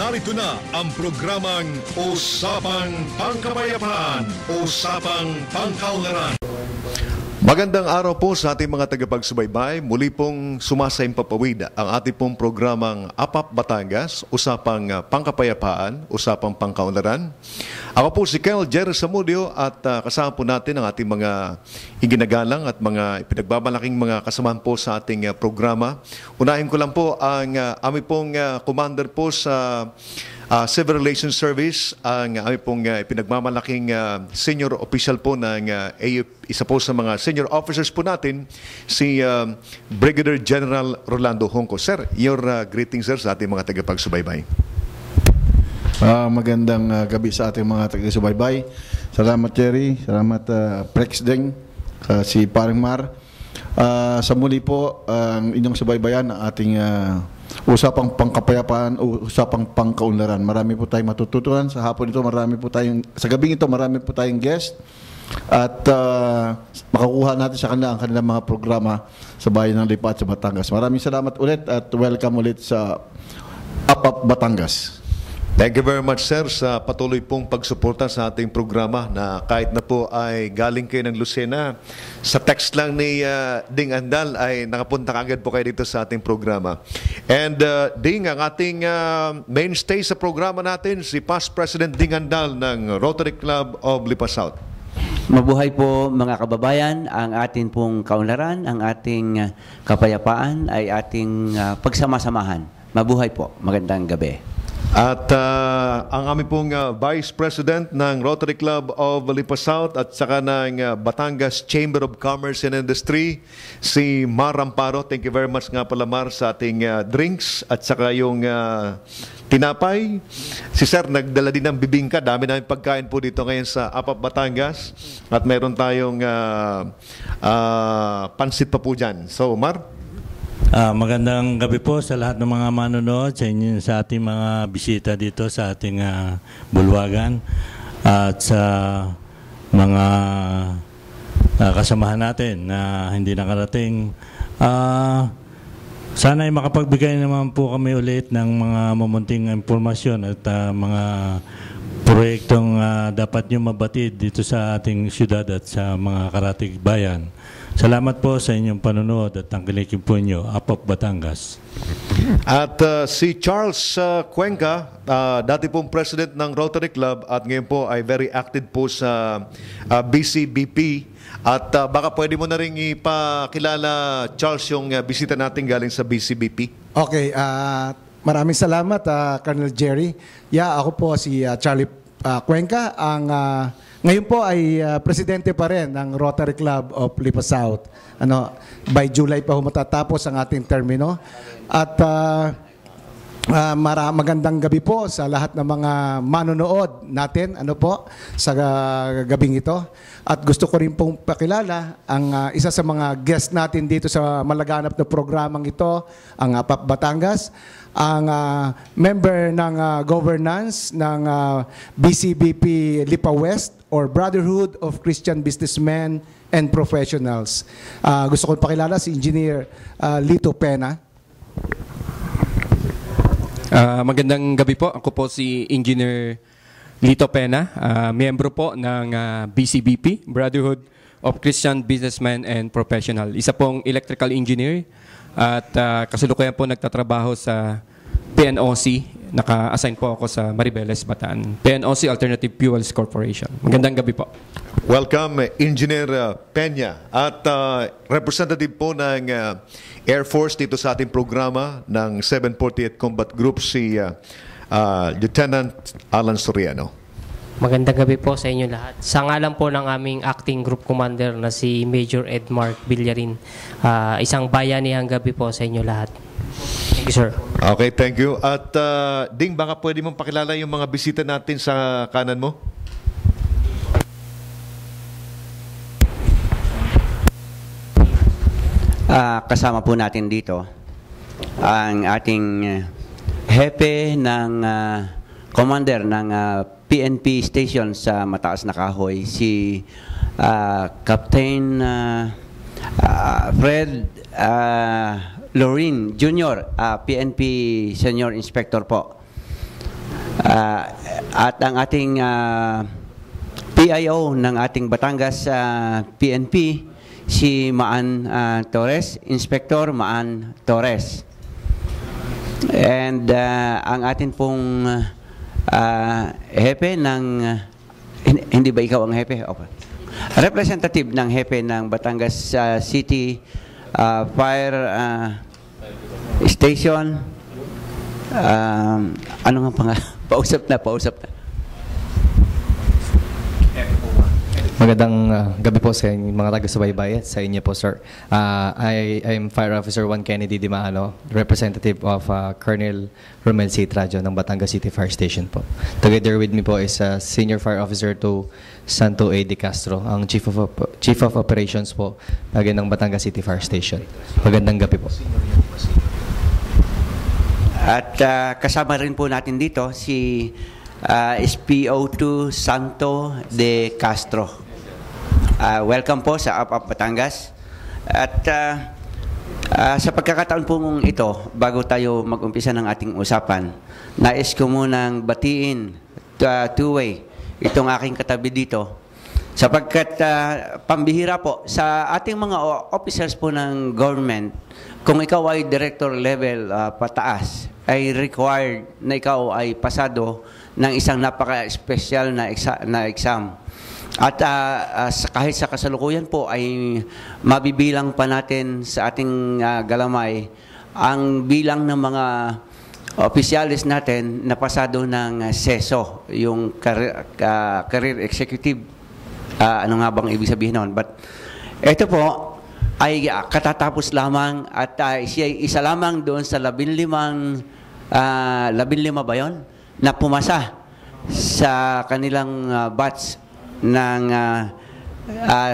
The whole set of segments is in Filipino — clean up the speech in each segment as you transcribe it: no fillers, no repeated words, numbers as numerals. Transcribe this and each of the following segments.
Narito na ang programang Usapang Pangkapayapaan, Usapang Pangkaunlaran. Magandang araw po sa ating mga tagapagsubaybay. Muli pong sumasaimpapawid ang ating pong programang APAP Batangas, Usapang Pangkapayapaan, Usapang Pangkaunlaran. Ako po si Kel Jerry Samudio at kasama po natin ang ating mga iginagalang at mga ipinagbabalaking mga kasamahan po sa ating programa. Unahin ko lang po ang aming pong commander po sa Civil Relations Service, ang aming pong pinagmamalaking senior official po ng isa po sa mga senior officers po natin, si Brigadier General Rolando Honco. Sir, your greetings sir sa ating mga tagapagsubaybay. Magandang gabi sa ating mga tagapagsubaybay. Salamat Jerry, salamat Prex Deng, si Paring Mar. Sa muli po, ang inyong subaybayan ang ating Usapang Pangkapayapaan, Usapang Pangkaunlaran. Marami po tayong matututunan sa hapon ito, sa gabing ito marami po tayong guest at makakuha natin sa kanila ang kanilang mga programa sa bayan ng Lipa at sa Batangas. Maraming salamat ulit at welcome ulit sa APAP Batangas. Thank you very much sir sa patuloy pong pagsuporta sa ating programa na kahit na po ay galing kayo ng Lucena, sa text lang ni Ding Andal ay nakapunta kagad po kayo dito sa ating programa. And Ding, ang ating mainstay sa programa natin, si Past President Ding Andal ng Rotary Club of Lipa South. Mabuhay po mga kababayan, ang ating pong kaunlaran, ang ating kapayapaan ay ating pagsamasamahan. Mabuhay po, magandang gabi. At ang aming pong Vice President ng Rotary Club of Lipa South at saka ng Batangas Chamber of Commerce and Industry, si Mar Amparo. Thank you very much nga pala Mar sa ating drinks at saka yung tinapay. Si Sir nagdala din ng bibingka. Dami namin pagkain po dito ngayon sa APAP Batangas. At meron tayong pansit pa po dyan. So Mar? Magandang gabi po sa lahat ng mga manonood, sa ating mga bisita dito sa ating bulwagan at sa mga kasamahan natin na hindi nakarating. Sana ay makapagbigay naman po kami ulit ng mga mamunting impormasyon at mga proyektong dapat nyo mabatid dito sa ating syudad at sa mga karatig bayan. Salamat po sa inyong panonood at tangkilikin po nyo, APAP Batangas. At si Charles Cuenca, dati pong president ng Rotary Club at ngayon po ay very active po sa BCBP. At baka pwede mo na rin ipakilala, Charles, yung bisita natin galing sa BCBP. Okay, maraming salamat, Colonel Jerry. Ako po si Charlie Cuenca, ngayon po ay presidente pa rin ng Rotary Club of Lipa South. By July pa matatapos ang ating termino. At magandang gabi po sa lahat ng mga manonood natin sa gabing ito. At gusto ko rin pong pakilala ang isa sa mga guest natin dito sa malaganap na programang ito, ang APAP Batangas, ang member ng governance ng BCBP Lipa West or Brotherhood of Christian Businessmen and Professionals. Gusto ko pakilala si Engineer Lito Pena. Magandang gabi po. Ako po si Engineer Lito Pena, miyembro po ng BCBP, Brotherhood of Christian Businessmen and Professional. Isa pong electrical engineer at kasalukuyan po nagtatrabaho sa PNOC. Naka-assign po ako sa Maribeles, Bataan. PNOC Alternative Fuels Corporation. Magandang gabi po. Welcome, Engineer Peña. At representative po ng Air Force dito sa ating programa ng 748 Combat Group, si Lieutenant Alan Soriano. Magandang gabi po sa inyo lahat. Sa ngalan po ng aming acting group commander na si Major Edmark Villarin, isang bayanihang gabi po sa inyo lahat. Thank you, sir. Okay, thank you. At Ding, baka pwede mong pakilala yung mga bisita natin sa kanan mo? Kasama po natin dito ang ating hepe ng commander ng PNP station sa Mataas na Kahoy, si Captain Fred Lorin Jr., PNP Senior Inspector po. At ang ating PIO ng ating Batangas PNP, si Maan Torres, Inspector Maan Torres. And ang atin pong hepe ng, hindi ba ikaw ang hepe? Okay. Representative ng hepe ng Batangas City Fire Station. Ano nga pangalan? Pausap na. Magandang gabi po sa inyo, mga taga-subaybay at sa inyo po, sir. I'm Fire Officer 1 Kennedy Dimaano, representative of Colonel Romel C. Trajo ng Batangas City Fire Station po. Together with me po is Senior Fire Officer 2 Santo A. De Castro, ang Chief of Operations po ng Batangas City Fire Station. Magandang gabi po. At kasama rin po natin dito si SPO2 Santo De Castro. Welcome po sa UP Batangas. At sa pagkakataon po ito, bago tayo mag-umpisa ng ating usapan, nais ko munang batiin two-way itong aking katabi dito. Sapagkat pambihira po sa ating mga officers po ng government, kung ikaw ay director level pataas, ay required na ikaw ay pasado ng isang napaka-special na exam. At kahit sa kasalukuyan po ay mabibilang pa natin sa ating galamay ang bilang ng mga opisyalis natin na pasado ng SESO, yung career executive. Ano nga bang ibig sabihin nun? But ito po ay katatapos lamang at siya ay isa lamang doon sa 15 ba yun? Na pumasa sa kanilang batch ng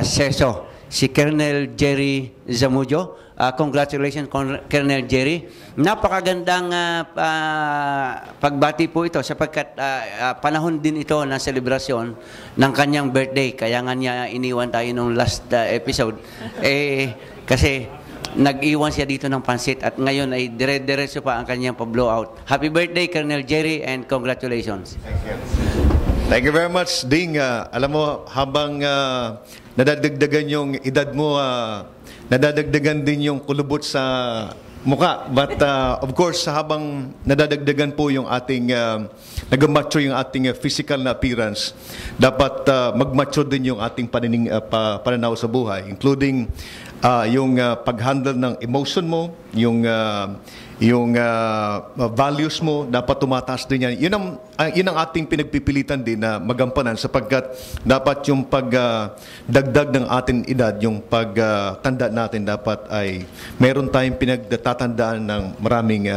SESO, si Colonel Jerry Zamudio. Congratulations, Colonel Jerry. Napakagandang pagbati po ito sapagkat panahon din ito ng selebrasyon ng kanyang birthday. Kaya nga niya iniwan tayo nung last episode. Kasi nag-iwan siya dito ng pansit at ngayon ay dire-diretso pa ang kanyang pa-blowout. Happy birthday, Colonel Jerry, and congratulations. Thank you very much, Ding. Alam mo, habang nadadagdagan yung edad mo, nadadagdagan din yung kulubot sa muka. But of course, habang nadadagdagan po yung ating, nag-mature yung ating physical na appearance, dapat mag-mature din yung ating pananaw sa buhay, including yung pag-handle ng emotion mo, yung values mo, dapat tumataas din yan. Yun ang ating pinagpipilitan din na magampanan sapagkat dapat yung pagdagdag ng ating edad, yung pagtanda natin dapat ay meron tayong pinagtatandaan ng maraming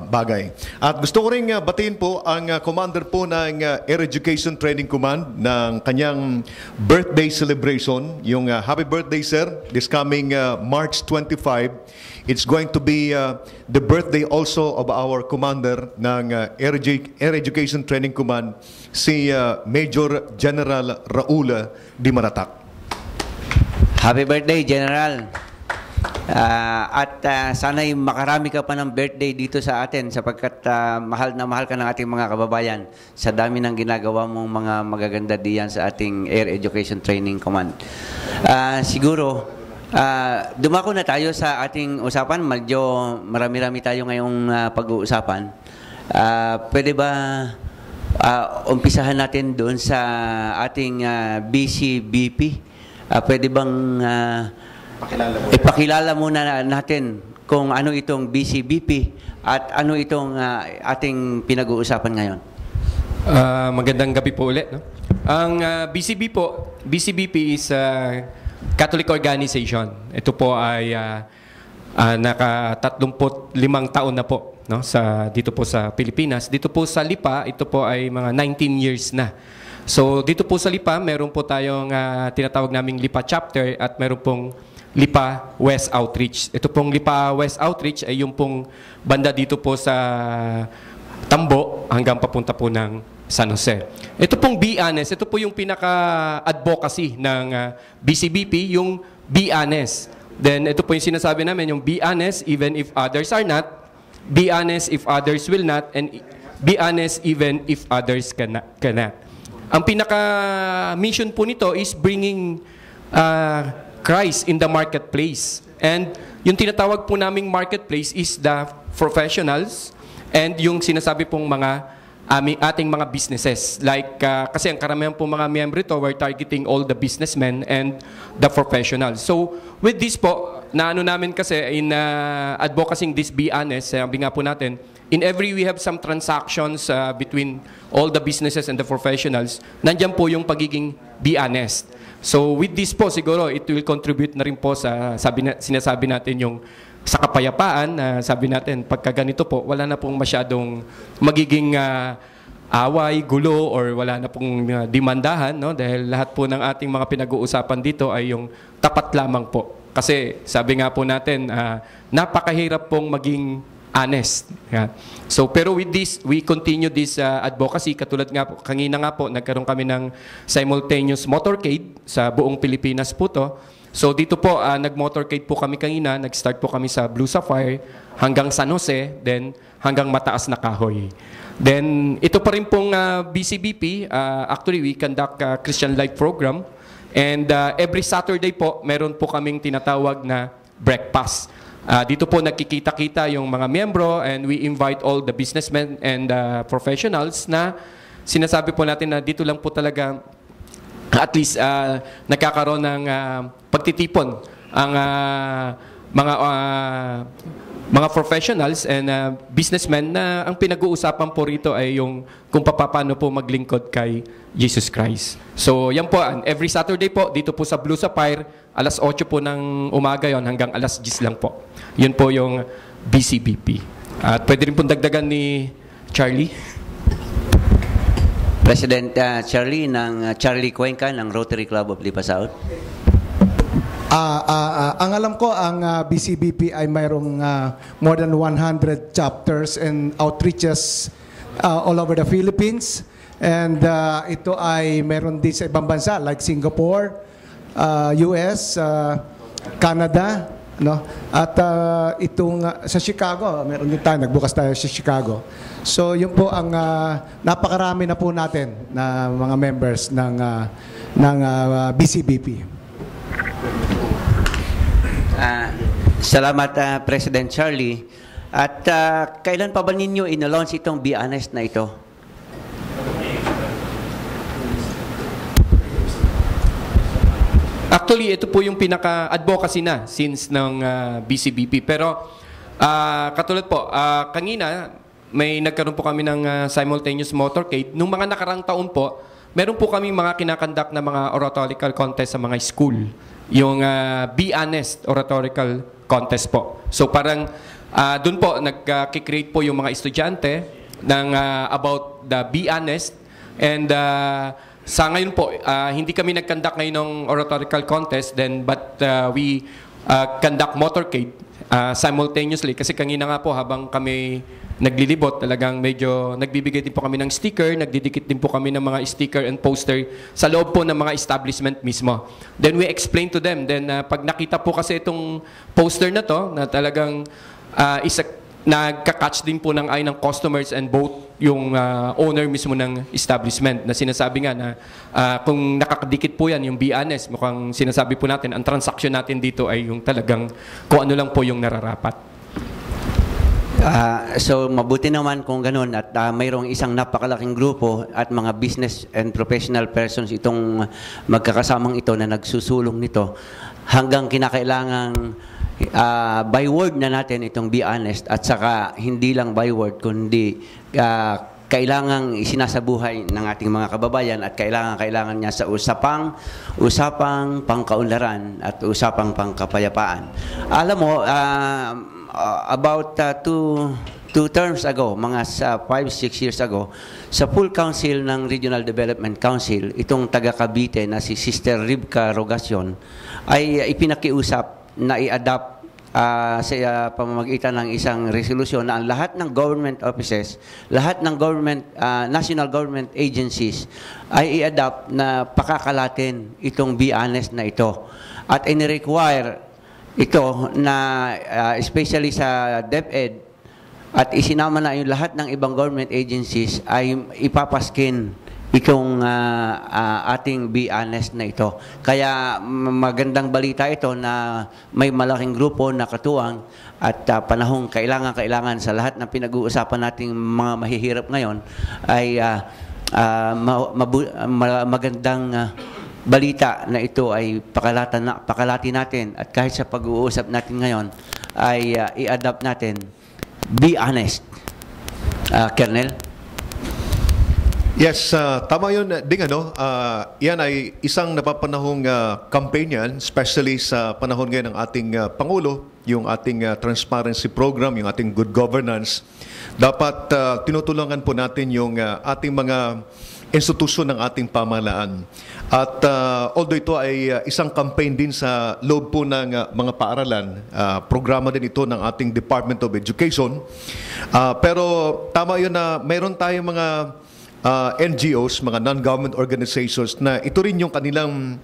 bagay. At gusto ko rin batiin po ang commander po ng Air Education Training Command ng kanyang birthday celebration. Yung happy birthday, sir, this coming March 25. It's going to be the birthday also of our commander ng Air Education Training Command, si Major General Raul Dimaratak. Happy birthday, General. At sana'y makarami ka pa ng birthday dito sa atin sapagkat mahal na mahal ka ng ating mga kababayan sa dami ng ginagawa mong mga magaganda diyan sa ating Air Education Training Command. Siguro, dumako na tayo sa ating usapan. Medyo marami-rami tayo ngayong pag-uusapan. Pwede ba umpisahan natin doon sa ating BCBP? Pwede bang ipakilala muna natin kung ano itong BCBP at ano itong ating pinag-uusapan ngayon? Magandang gabi po ulit. No? Ang BCBP is Catholic organization. Ito po ay naka-35 taon na po, no, dito po sa Pilipinas. Dito po sa Lipa, ito po ay mga 19 years na. So dito po sa Lipa, meron po tayong tinatawag naming Lipa Chapter at meron pong Lipa West Outreach. Ito pong Lipa West Outreach ay yung pong banda dito po sa Tambo hanggang papunta po ng San Jose. Ito pong Be Honest, ito po yung pinaka-advocacy ng BCBP, yung Be Honest. Then ito po yung sinasabi namin, yung Be Honest even if others are not, Be Honest if others will not, and be honest even if others cannot. Ang pinaka-mission po nito is bringing Christ in the marketplace. And yung tinatawag po naming marketplace is the professionals and yung sinasabi pong mga ating mga businesses. Like, kasi ang karamihan po mga miyembro ito, we're targeting all the businessmen and the professionals. So, with this po, naano namin kasi in advocating this Be Honest, sabi nga po natin, in every we have some transactions between all the businesses and the professionals, nandiyan po yung pagiging Be Honest. So, with this po, siguro, it will contribute na rin po sa sinasabi natin yung sa kapayapaan, sabi natin, pagka ganito po, wala na pong masyadong magiging away, gulo, or wala na pong demandahan, no? Dahil lahat po ng ating mga pinag-uusapan dito ay yung tapat lamang po. Kasi sabi nga po natin, napakahirap pong maging honest. Yeah. So, pero with this, we continue this advocacy. Katulad nga po, kanina nga po, nagkaroon kami ng simultaneous motorcade sa buong Pilipinas po to. So dito po, nag-motorcade po kami kanina, nag-start po kami sa Blue Sapphire hanggang San Jose, then hanggang Mataas na Kahoy. Then ito pa rin pong BCBP, actually we conduct a Christian Life Program, and every Saturday po, meron po kaming tinatawag na breakfast. Dito po nagkikita-kita yung mga miyembro, and we invite all the businessmen and professionals na sinasabi po natin na dito lang po talaga at least nagkakaroon ng pagtitipon ang mga professionals and businessmen na ang pinag-uusapan po rito ay yung kung paano po maglingkod kay Jesus Christ. So yan po, every Saturday po dito po sa Blue Sapphire, alas 8 po ng umaga yon hanggang alas 10 lang po. Yun po yung BCBP. At pwede rin po dagdagan ni Charlie. President Charlie ng Charlie Cuenca ng Rotary Club of Lipa South. Ang alam ko, ang BCBP ay mayroong more than 100 chapters and outreaches all over the Philippines. And ito ay mayroon din sa ibang bansa like Singapore, US, Canada, no? At itong sa Chicago, meron din tayo, nagbukas tayo sa Chicago. So yun po ang napakarami na po natin na mga members ng BCBP. Salamat President Charlie. At kailan pa ba ninyo in-launch itong Be Honest na ito? Actually, ito po yung pinaka-advocacy na since ng BCBP. Pero katulad po, kanina may nagkaroon po kami ng simultaneous motorcade. Nung mga nakarang taon po, meron po kami mga kinakandak na mga oratorical contest sa mga school. Yung Be Honest oratorical contest po. So parang doon po nag-create po yung mga estudyante ng about the Be Honest. And sa ngayon po, hindi kami nag-conduct ngayon ng oratorical contest, but we conduct motorcade simultaneously. Kasi kanina nga po, habang kami naglilibot, talagang medyo nagbibigay din po kami ng sticker, nagdidikit din po kami ng mga sticker and poster sa loob po ng mga establishment mismo. Then we explain to them. Then pag nakita po kasi itong poster na to, na talagang nagka-catch din po ng eye ng customers and both yung owner mismo ng establishment na sinasabi nga na kung nakakadikit po yan, yung Be Honest, mukhang sinasabi po natin, ang transaction natin dito ay yung talagang kung ano lang po yung nararapat. So mabuti naman kung ganun at mayroong isang napakalaking grupo at mga business and professional persons itong magkakasamang ito na nagsusulong nito hanggang kinakailangang by word na natin itong Be Honest at saka hindi lang by word kundi kailangang isinasabuhay ng ating mga kababayan at kailangan niya sa usapang pangkaunlaran at usapang pangkapayapaan. Alam mo, about two terms ago, mga 5-6 years ago, sa full council ng Regional Development Council, itong taga Cavite na si Sister Ribka Rogacion ay ipinakiusap na i-adapt sa pamamagitan ng isang resolusyon na ang lahat ng government offices, lahat ng national government agencies ay i-adapt na pakakalatin itong Be Honest na ito. At ini-require ito na especially sa DepEd at isinama na yung lahat ng ibang government agencies ay ipapaskin itong ating Be Honest na ito. Kaya magandang balita ito na may malaking grupo na katuwang at panahong kailangan sa lahat ng pinag-uusapan nating mga mahihirap ngayon ay magandang balita na ito ay pakalati natin at kahit sa pag-uusap natin ngayon ay i-adapt natin. Be honest. Colonel? Yes, tama yun. Yan ay isang napapanahong campaign yan, especially sa panahon ngayon ng ating Pangulo, yung ating transparency program, yung ating good governance. Dapat tinutulungan po natin yung ating mga institusyon ng ating pamahalaan. At although ito ay isang campaign din sa loob po ng mga paaralan, programa din ito ng ating Department of Education. Pero tama yun na mayroon tayong mga NGOs, mga non-government organizations na ito rin yung kanilang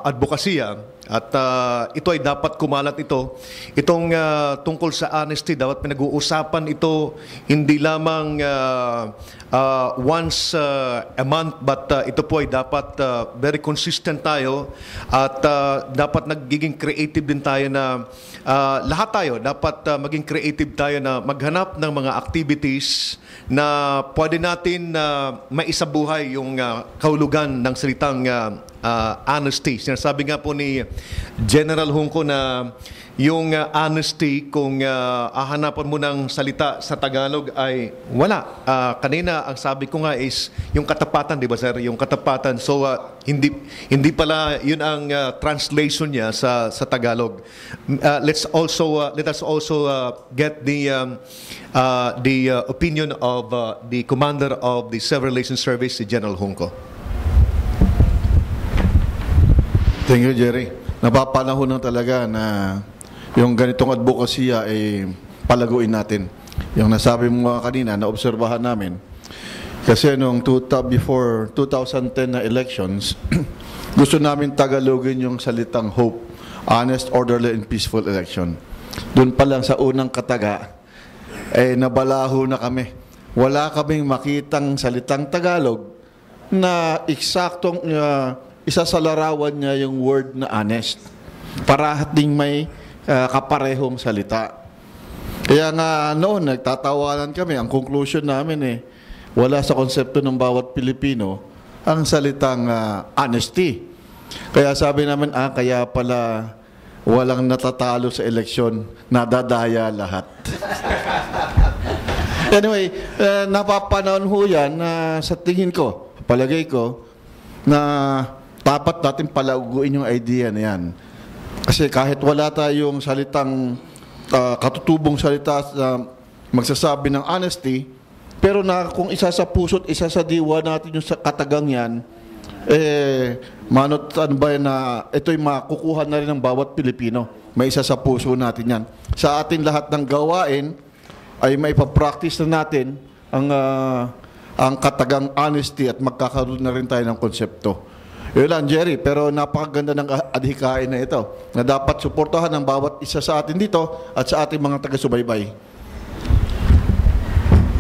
advokasya. At ito ay dapat kumalat ito. Itong tungkol sa honesty, dapat pinag-uusapan ito hindi lamang once a month, but ito po ay dapat very consistent tayo at dapat nagiging creative din tayo na lahat tayo, dapat maging creative tayo na maghanap ng mga activities na pwede natin maisabuhay yung kahulugan ng salitang honesty. Sinasabi nga po ni General Junco na yung honesty, kung hahanapan mo ng salita sa Tagalog ay wala. Kanina ang sabi ko nga is yung katapatan, di ba sir? Yung katapatan. So hindi pala yun ang translation niya sa Tagalog. Let us also get the opinion of the commander of the Civil Relations Service, si General Junco. Thank you, Jerry. Napapanahon na talaga na yung ganitong advokasya ay palaguin natin. Yung nasabi mo kanina, naobserbahan namin. Kasi nung before 2010 na elections, gusto namin Tagalogin yung salitang hope, honest, orderly, and peaceful election. Doon pa lang sa unang kataga, nabalaho na kami. Wala kaming makitang salitang Tagalog na eksaktong isa sa larawan niya yung word na honest. Parahat ding may kaparehong salita. Kaya nga noon, nagtatawanan kami. Ang conclusion namin wala sa konsepto ng bawat Pilipino ang salitang honesty. Kaya sabi namin, kaya pala walang natatalo sa eleksyon, nadadaya lahat. Anyway, napapanahon ho yan na sa tingin ko, palagay ko, na dapat natin palaguin yung idea na yan. Kasi kahit wala tayong salitang katutubong salita na magsasabi ng honesty, pero kung isa sa puso't isa sa diwa natin yung katagang yan, manotan ba na ito'y makukuha na rin ng bawat Pilipino. May isa sa puso natin yan. Sa ating lahat ng gawain ay maipapractice na natin ang katagang honesty at magkakaroon na rin tayo ng konsepto. Yun lang, Jerry, pero napakaganda ng adhikain na ito na dapat suportahan ng bawat isa sa atin dito at sa ating mga taga-subaybay.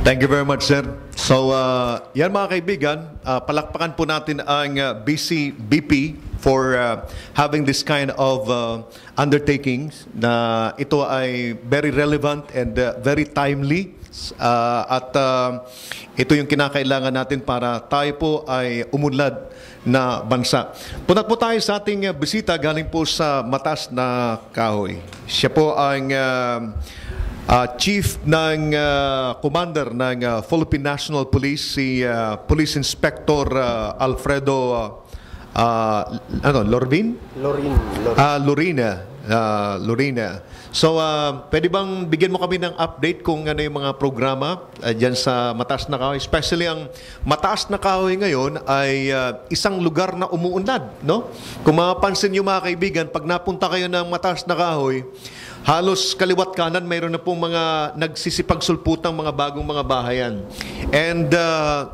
Thank you very much, sir. So, yan mga kaibigan, palakpakan po natin ang BCBP for having this kind of undertakings na ito ay very relevant and very timely. At ito yung kinakailangan natin para tayo po ay umunlad na bansa. Punat po tayo sa ating bisita galing po sa Mataas na Kahoy. Siya po ang Chief ng Commander ng Philippine National Police, si Police Inspector Alfredo Lorina. So, pwede bang bigyan mo kami ng update kung ano yung mga programa dyan sa Mataas na Kahoy? Especially ang Mataas na Kahoy ngayon ay isang lugar na umuunlad, no? Kung mapapansin nyo mga kaibigan, pag napunta kayo ng Mataas na Kahoy, halos kaliwat kanan mayroon na pong mga nagsisipagsulputang mga bagong mga bahayan. And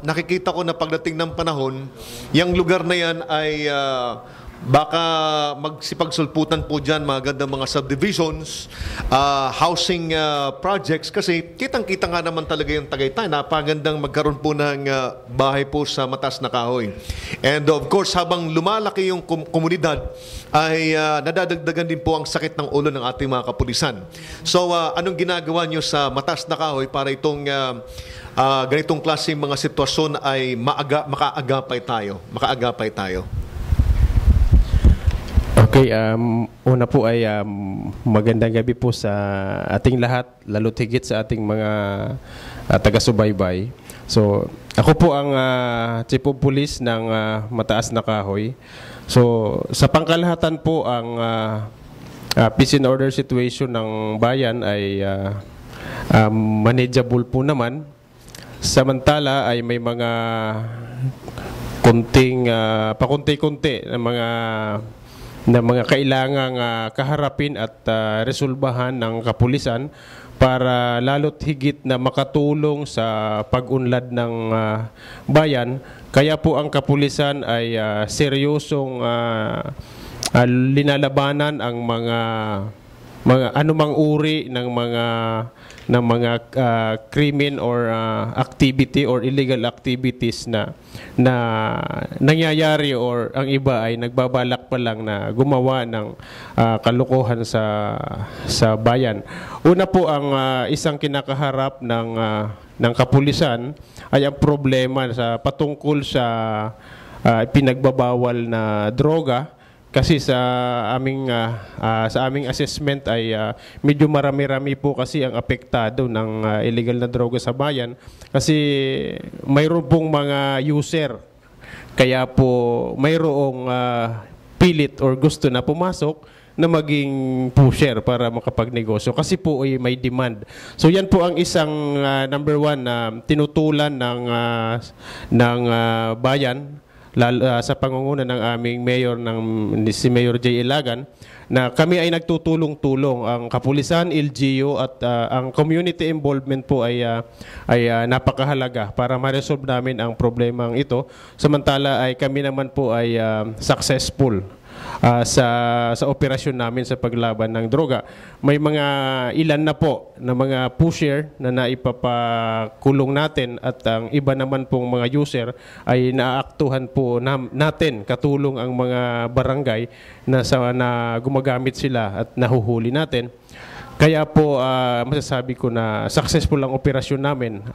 nakikita ko na pagdating ng panahon, yung lugar na yan ay baka magsipagsulputan po dyan magandang mga subdivisions, housing projects, kasi kitang-kita nga naman talaga yung Tagaytay. Napagandang magkaroon po ng bahay po sa Mataas na Kahoy. And of course, habang lumalaki yung komunidad, ay nadadagdagan din po ang sakit ng ulo ng ating mga kapulisan. So, anong ginagawa nyo sa Mataas na Kahoy para itong ganitong klaseng mga sitwasyon ay makaagapay tayo? Okay, una po ay magandang gabi po sa ating lahat, lalo't higit sa ating mga taga-subaybay. So, ako po ang Chief of Police ng Mataas na Kahoy. So, sa pangkalahatan po ang peace and order situation ng bayan ay manageable po naman. Samantala ay may mga pakunti-kunti na mga kailangang kaharapin at resolbahan ng kapulisan para lalo't higit na makatulong sa pag-unlad ng bayan. Kaya po ang kapulisan ay seryosong linalabanan ang mga anumang uri ng mga krimen or activity or illegal activities na nangyayari, or ang iba ay nagbabalak pa lang na gumawa ng kalokohan sa bayan. Una po, ang isang kinakaharap ng kapulisan ay ang problema patungkol sa pinagbabawal na droga. Kasi sa aming assessment ay medyo marami-rami po kasi ang apektado ng illegal na droga sa bayan, kasi mayroon pong mga user, kaya po mayroong pilit or gusto na pumasok na maging pusher para makapagnegosyo, kasi po ay may demand. So yan po ang isang number one na tinutulan ng bayan, sa pangunguna ng aming mayor, si Mayor J. Ilagan, na kami ay nagtutulong-tulong. Ang kapulisan, LGU at ang community involvement po ay napakahalaga para ma-resolve namin ang problemang ito. Samantala ay kami naman po ay successful sa operasyon namin sa paglaban ng droga. May mga ilan na po na mga pusher na naipapakulong natin, at ang iba naman pong mga user ay naaaktuhan po natin, katulong ang mga barangay na gumagamit sila at nahuhuli natin. Kaya po masasabi ko na successful ang operasyon namin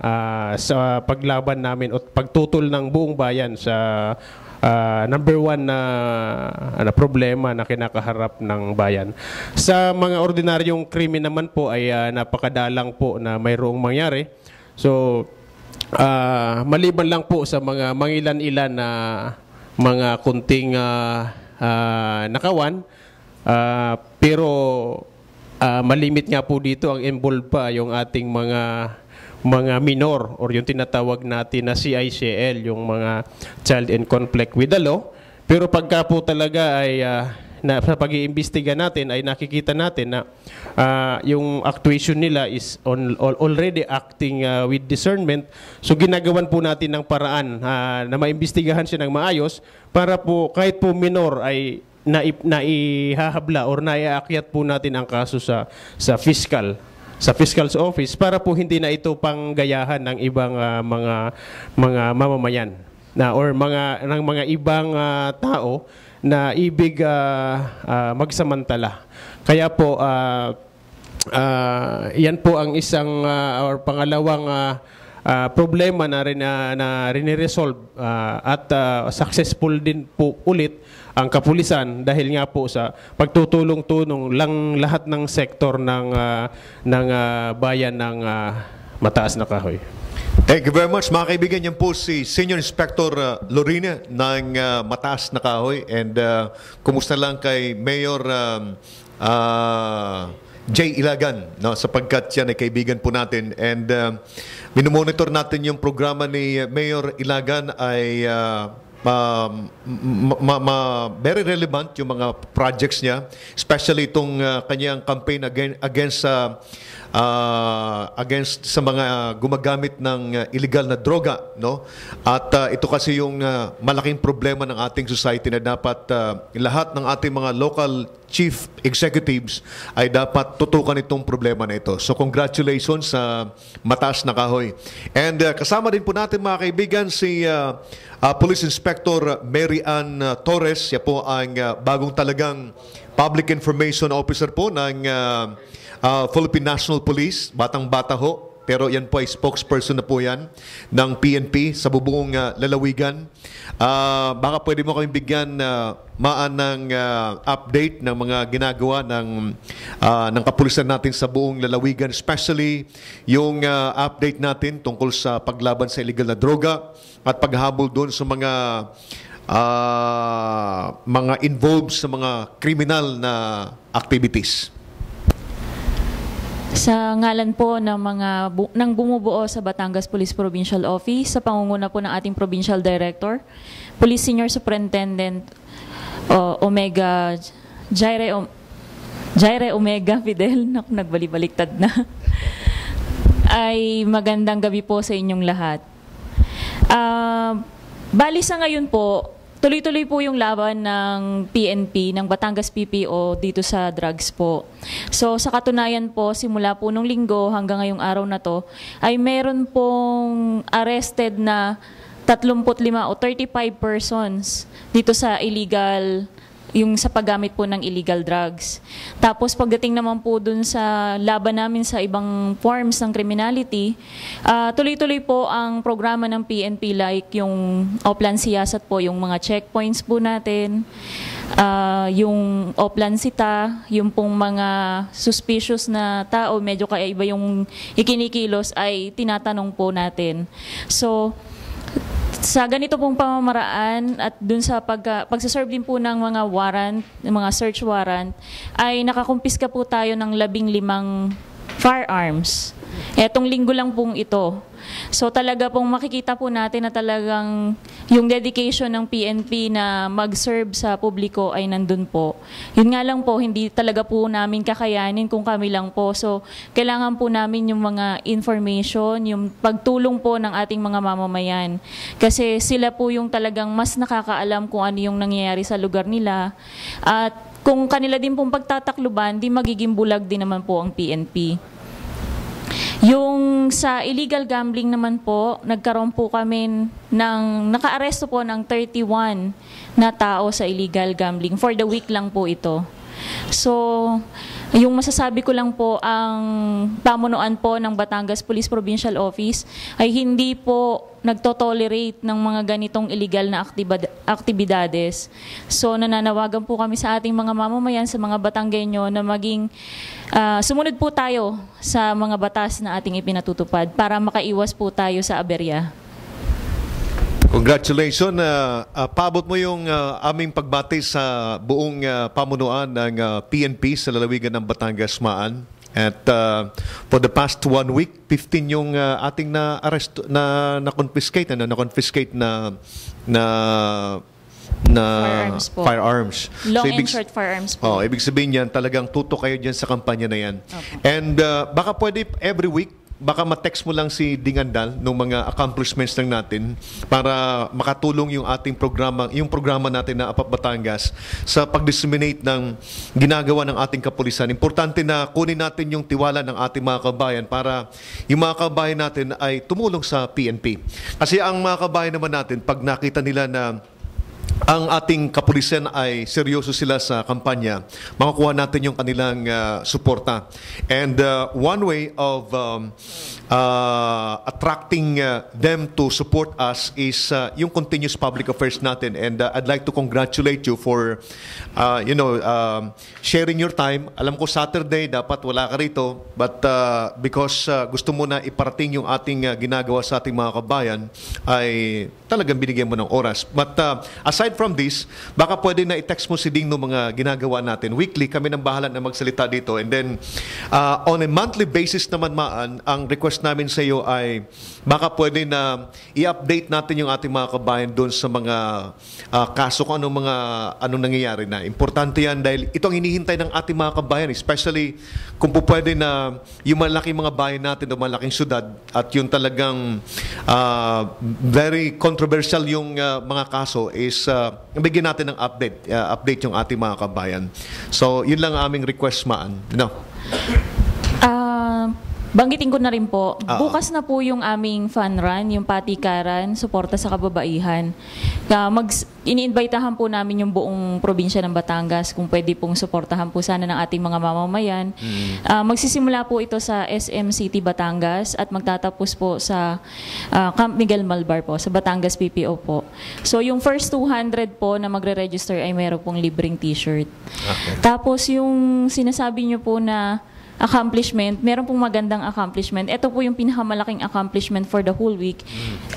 sa paglaban namin at pagtutol ng buong bayan sa number one na problema na kinakaharap ng bayan. Sa mga ordinaryong krimen naman po ay napakadalang po na mayroong mangyari. So, maliban lang po sa mga mangilan-ilan na mga kunting nakawan, pero malimit nga po dito, ang involved pa yung ating mga minor, or yung tinatawag natin na CICL, yung mga child in conflict with the law. Pero pagka po talaga ay sa pag-iimbestiga natin ay nakikita natin na yung actuation nila is already acting with discernment. So ginagawan po natin ng paraan na maimbestigahan siya ng maayos para po kahit po minor ay naihahabla or naiaakyat po natin ang kaso sa fiscal's office, para po hindi na ito panggayahan ng ibang mga mamamayan or mga ibang tao na ibig magsamantala. Kaya po yan po ang isang or pangalawang problema na rin-resolve at successful din po ulit ang kapulisan dahil nga po sa pagtutulong-tulong lang lahat ng sektor ng bayan ng Mataas na Kahoy. Thank you very much, mga kaibigan. Yan po si Senior Inspector Lorena ng Mataas na Kahoy. And kumusta lang kay Mayor J. Ilagan, no, sapagkat yan ay kaibigan po natin. And minomonitor natin yung programa ni Mayor Ilagan ay very relevant yung mga projects niya, especially itong kanyang campaign against against sa mga gumagamit ng illegal na droga, no? At ito kasi yung malaking problema ng ating society na dapat lahat ng ating mga local chief executives ay dapat tutukan itong problema na ito. So congratulations sa mataas na kahoy. And kasama din po natin mga kaibigan si Police Inspector Mary Ann Torres. Siya po ang bagong talagang Public Information Officer po ng Philippine National Police. Batang-bata ho. Pero yan po ay spokesperson na po yan ng PNP sa bubuong lalawigan. Baka pwede mo kami bigyan ng update ng mga ginagawa ng kapulisan natin sa buong lalawigan, especially yung update natin tungkol sa paglaban sa illegal na droga at paghabol doon sa mga involved sa mga criminal na activities. Sa ngalan po ng ng bumubuo sa Batangas Police Provincial Office, sa pangunguna po ng ating Provincial Director, Police Senior Superintendent Omega Jaire Omega Fidel, nagbalik-baliktad na, ay magandang gabi po sa inyong lahat. Bali sa ngayon po, tuloy-tuloy po yung laban ng PNP, ng Batangas PPO dito sa drugs po. So sa katunayan po, simula po nung linggo hanggang ngayong araw na to, ay meron pong arrested na 35 o 35 persons dito sa illegal, yung sa paggamit po ng illegal drugs. Tapos pagdating naman po dun sa laban namin sa ibang forms ng criminality, tuloy-tuloy po ang programa ng PNP, like yung Oplan Siyasat po, yung mga checkpoints po natin, yung Oplan Sita, yung pong mga suspicious na tao, medyo kaiba yung ikinikilos, ay tinatanong po natin. So, sa ganito pong pamamaraan at dun sa pagsaserve din po ng mga warrant, mga search warrant, ay nakakumpiska po tayo ng 15 firearms. Etong linggo lang pong ito. So talaga pong makikita po natin na talagang yung dedication ng PNP na mag-serve sa publiko ay nandun po. Yun nga lang po, hindi talaga po namin kakayanin kung kami lang po. So kailangan po namin yung mga information, yung pagtulong po ng ating mga mamamayan. Kasi sila po yung talagang mas nakakaalam kung ano yung nangyayari sa lugar nila. At kung kanila din pong pagtatakluban, di magiging bulag din naman po ang PNP. Yung sa illegal gambling naman po, nagkaroon po kami naka-aresto po ng 31 na tao sa illegal gambling. For the week lang po ito. So, yung masasabi ko lang po, ang pamunuan po ng Batangas Police Provincial Office ay hindi po nagtotolerate ng mga ganitong illegal na aktibidades. So, nananawagan po kami sa ating mga mamamayan, sa mga Batanggenyo na maging sumunod po tayo sa mga batas na ating ipinatutupad para makaiwas po tayo sa aberya. Congratulations. Paabot mo yung aming pagbati sa buong pamunuan ng PNP sa lalawigan ng Batangas Maan. At for the past 1 week, 15 yung ating na-confiscate na firearms po. Firearms. Long and short firearms po. Ibig sabihin yan, talagang tutok kayo dyan sa kampanya na yan. Okay. And baka pwede every week, baka ma-text mo lang si Dingandal ng mga accomplishments lang natin para makatulong yung ating programa natin na APAP Batangas sa pag-disseminate ng ginagawa ng ating kapulisan. Importante na kunin natin yung tiwala ng ating mga kabayan para yung mga kabayan natin ay tumulong sa PNP. Kasi ang mga kabayan naman natin, pag nakita nila na ang ating kapulisan ay seryoso sila sa kampanya, makukuha natin yung kanilang suporta. And one way of attracting them to support us is yung continuous public affairs natin. And I'd like to congratulate you for sharing your time. Alam ko Saturday dapat wala ka rito, but because gusto mo na iparating yung ating ginagawa sa ating mga kabayan, ay talagang binigyan mo ng oras. But aside aside from this, baka pwede na i-text mo si Ding no mga ginagawa natin. Weekly, kami nang bahala na magsalita dito. And then, on a monthly basis naman, Maan, ang request namin sa iyo ay baka pwede na i-update natin yung ating mga kabayan doon sa mga kaso kung anong nangyayari na. Importante yan dahil ito ang hinihintay ng ating mga kabayan, especially kung po pwede na yung malaking mga bayan natin o malaking syudad at yung talagang very controversial yung mga kaso is bigyan natin ng update yung ating mga kabayan. So, yun lang ang aming request, Maan. No? Banggitin ko na rin po, bukas na po yung aming fun run, yung patikaran, suporta sa kababaihan. Ini-invitahan po namin yung buong probinsya ng Batangas kung pwede pong suportahan po sana ng ating mga mamamayan. Magsisimula po ito sa SM City, Batangas at magtatapos po sa Camp Miguel Malbar po, sa Batangas PPO po. So yung first 200 po na magre-register ay meron pong libreng t-shirt. Okay. Tapos yung sinasabi nyo po na accomplishment, meron pong magandang accomplishment. Ito po yung pinakamalaking accomplishment for the whole week.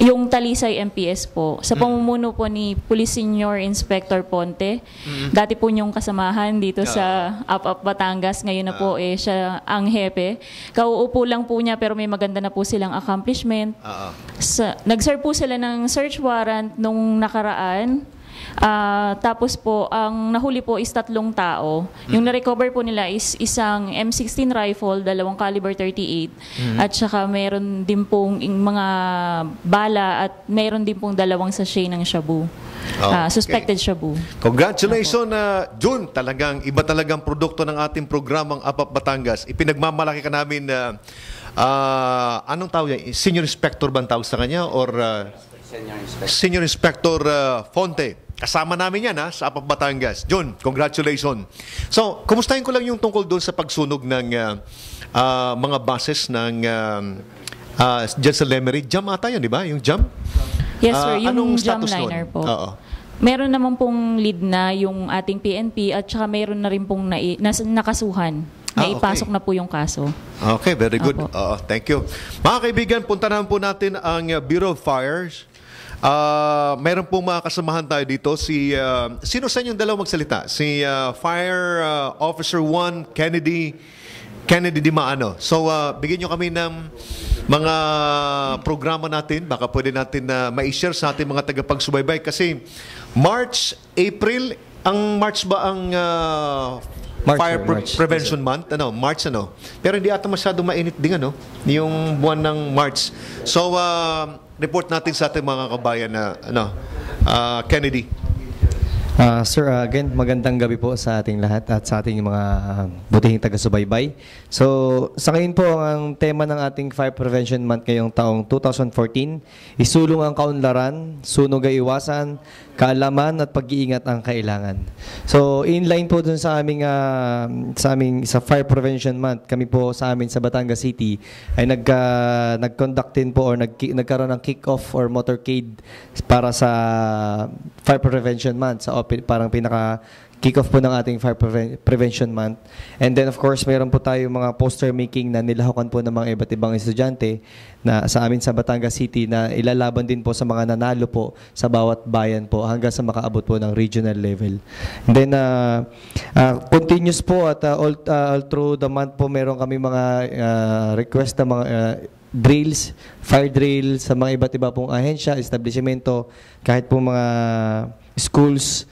Yung Talisay MPS po. Sa pamumuno po ni Police Senior Inspector Ponte. Dati po niyong kasamahan dito sa Up Batangas. Ngayon na po siya ang hepe. Kauupo lang po niya pero may maganda na po silang accomplishment. Nag-serve po sila ng search warrant nung nakaraan. Tapos po, ang nahuli po is 3 tao. Yung na-recover po nila is isang M16 rifle, 2 caliber 38, at saka meron din pong mga bala at meron din pong 2 sachet ng shabu. Suspected shabu. Congratulations, June. Talagang iba talagang produkto ng ating programang Up Batangas. Ipinagmamalaki ka namin anong tawag yan? Senior Inspector ba ang tawag sa kanya? Or Senior Inspector Fonte. Kasama namin yan sa Up Batangas. John, congratulations. So, kumustahin ko lang yung tungkol doon sa pagsunog ng mga buses ng dyan sa Lemery. Jam ata yun, di ba? Yung jam? Yes, sir. Yung jam liner po. Meron naman pong lead na yung ating PNP at saka meron na rin pong nakasuhan. Naipasok na po yung kaso. Okay, very good. Thank you. Mga kaibigan, punta naman po natin ang Bureau of Fires. Mayroon pong mga kasamahan tayo dito. Sino sa inyong dalawa magsalita? Si Fire Officer 1 Kennedy Dimaano. So, bigyan nyo kami ng mga programa natin. Baka pwede natin ma-share sa ating mga tagapagsubaybay. Kasi March, April, ang March ba ang Fire Prevention Month? March. Pero hindi ata masyado mainit din, yung buwan ng March. So, report natin sa ating mga kabayan na Kennedy. Sir, again, magandang gabi po sa ating lahat at sa ating mga butihing taga-subaybay. So, sa ngayon po, ang tema ng ating Fire Prevention Month ngayong taong 2014, isulong ang kaunlaran, sunog ay iwasan, kaalaman at pag-iingat ang kailangan. So, inline po dun sa aming sa Fire Prevention Month, kami po sa amin sa Batangas City ay nag-conduct din po or nagkaroon ng kick-off or motorcade para sa Fire Prevention Month sa parang pinaka kick-off po ng ating Fire Prevention Month. And then of course, mayroon po tayo mga poster making na nilahukan po ng mga iba't ibang estudyante na sa amin sa Batangas City na ilalaban din po sa mga nanalo po sa bawat bayan po hanggang sa makaabot po ng regional level. And then continuous po at all through the month po meron kami mga request na mga drills, fire drill sa mga iba't iba pong ahensya, establishmento, kahit po mga schools,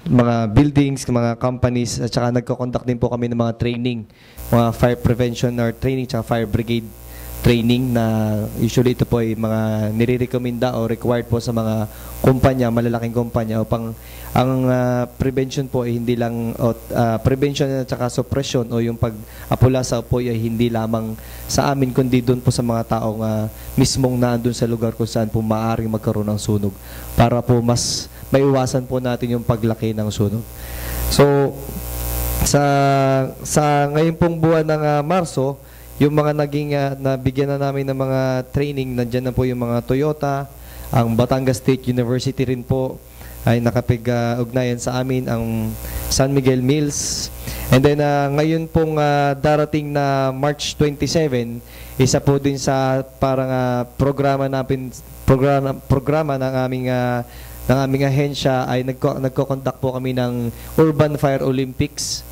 mga buildings, mga companies, at saka nagko-conduct din po kami ng mga training, mga fire prevention or training, at fire brigade training na usually ito po ay mga nire-recommenda o required po sa mga kumpanya, malalaking kumpanya upang ang prevention po ay hindi lang prevention at saka suppression o yung pag-apula sa apoy ay hindi lamang sa amin kundi doon po sa mga taong mismong naandun sa lugar kung saan po maaaring magkaroon ng sunog para po mas maiwasan po natin yung paglaki ng sunog. So sa ngayon pong buwan ng Marso, yung mga naging nabigyan na namin ng mga training, nandiyan na po yung mga Toyota, ang Batangas State University rin po ay nakapig-ugnayan sa amin, ang San Miguel Mills. And then ngayon pong darating na March 27, isa po din sa parang programa ng aming ng aming ahensya ay nagko-conduct po kami ng Urban Fire Olympics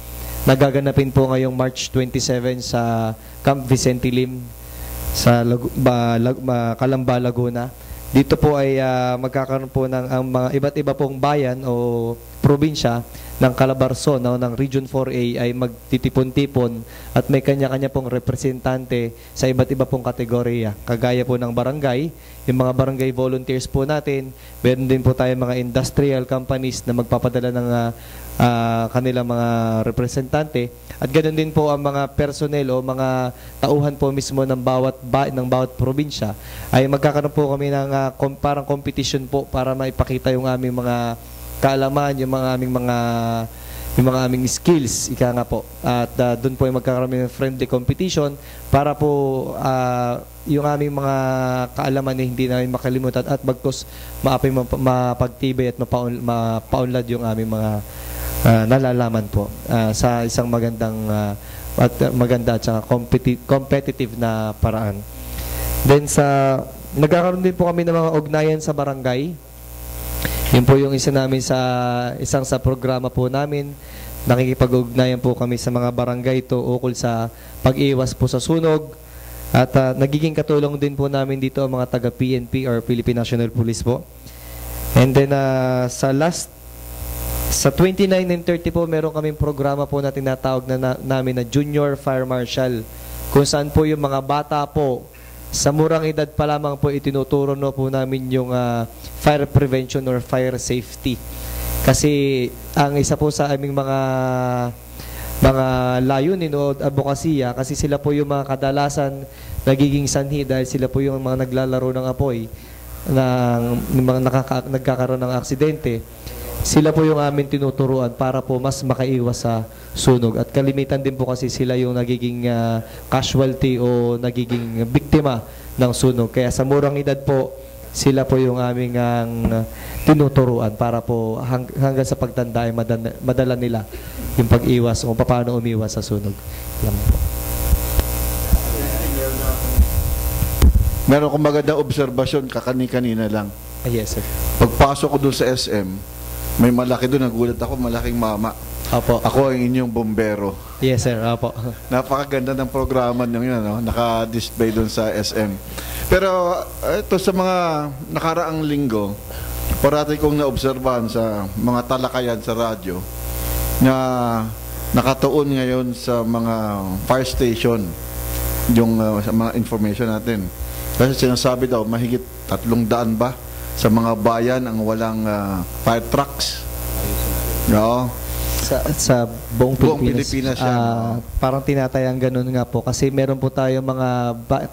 na gaganapin po ngayong March 27 sa Camp Vicente Lim sa Calamba, Laguna. Dito po ay magkakaroon po ng ang mga iba't iba pong bayan o probinsya ng Calabarzon ng Region 4A ay magtitipon-tipon at may kanya-kanya pong representante sa iba't iba pong kategorya. Kagaya po ng barangay, yung mga barangay volunteers po natin, meron din po tayo mga industrial companies na magpapadala ng kanilang mga representante at ganoon din po ang mga personnel o mga tauhan po mismo ng bawat probinsya ay magkakaroon po kami ng parang competition po para maipakita yung aming mga kaalaman, yung mga aming skills, ika nga po. At doon po ay magkakaroon ng friendly competition para po yung aming mga kaalaman ay hindi namin makalimutan at bagkus mapagtibay at mapaunlad yung aming mga nalalaman po sa isang maganda at saka competitive na paraan. Then nagkakaroon din po kami ng mga ugnayan sa barangay. Yun po yung isa namin sa programa po namin. Nakikipag-ugnayan po kami sa mga barangay to ukol sa pag-iwas po sa sunog. At nagiging katulong din po namin dito ang mga taga-PNP or Philippine National Police po. And then sa 29 and 30 po, meron kaming programa po na tinatawag namin na Junior Fire Marshal. Kung saan po yung mga bata po, sa murang edad pa lamang po itinuturo po namin yung fire prevention or fire safety. Kasi ang isa po sa aming mga layunin o advokasya, kasi sila po yung mga kadalasan nagiging sanhi dahil sila po yung mga naglalaro ng apoy, nagkakaroon ng aksidente. Sila po yung amin tinuturuan para po mas makaiwas sa sunog. At kalimitan din po kasi sila yung nagiging casualty o nagiging biktima ng sunog. Kaya sa murang edad po, sila po yung aming tinuturuan para po hanggang sa pagtanda ay madala nila yung pag-iwas o paano umiwas sa sunog. Yan po. Meron akong magandang obserbasyon kanina lang. Yes, sir. Pagpasok ko doon sa SM, may malaki doon, nagulat ako, malaking mama. Opo. Ako ang inyong bombero. Yes, sir. Opo. Napakaganda ng programa nyo yun, no? Naka-display doon sa SM. Pero ito sa mga nakaraang linggo, parati kong naobserbahan sa mga talakayan sa radyo na nakatuon ngayon sa mga fire station yung mga information natin. Kasi sinasabi daw, mahigit 300 ba sa mga bayan ang walang fire trucks. No? Sa buong Pilipinas yan. Parang tinatayang ganun nga po kasi meron po tayo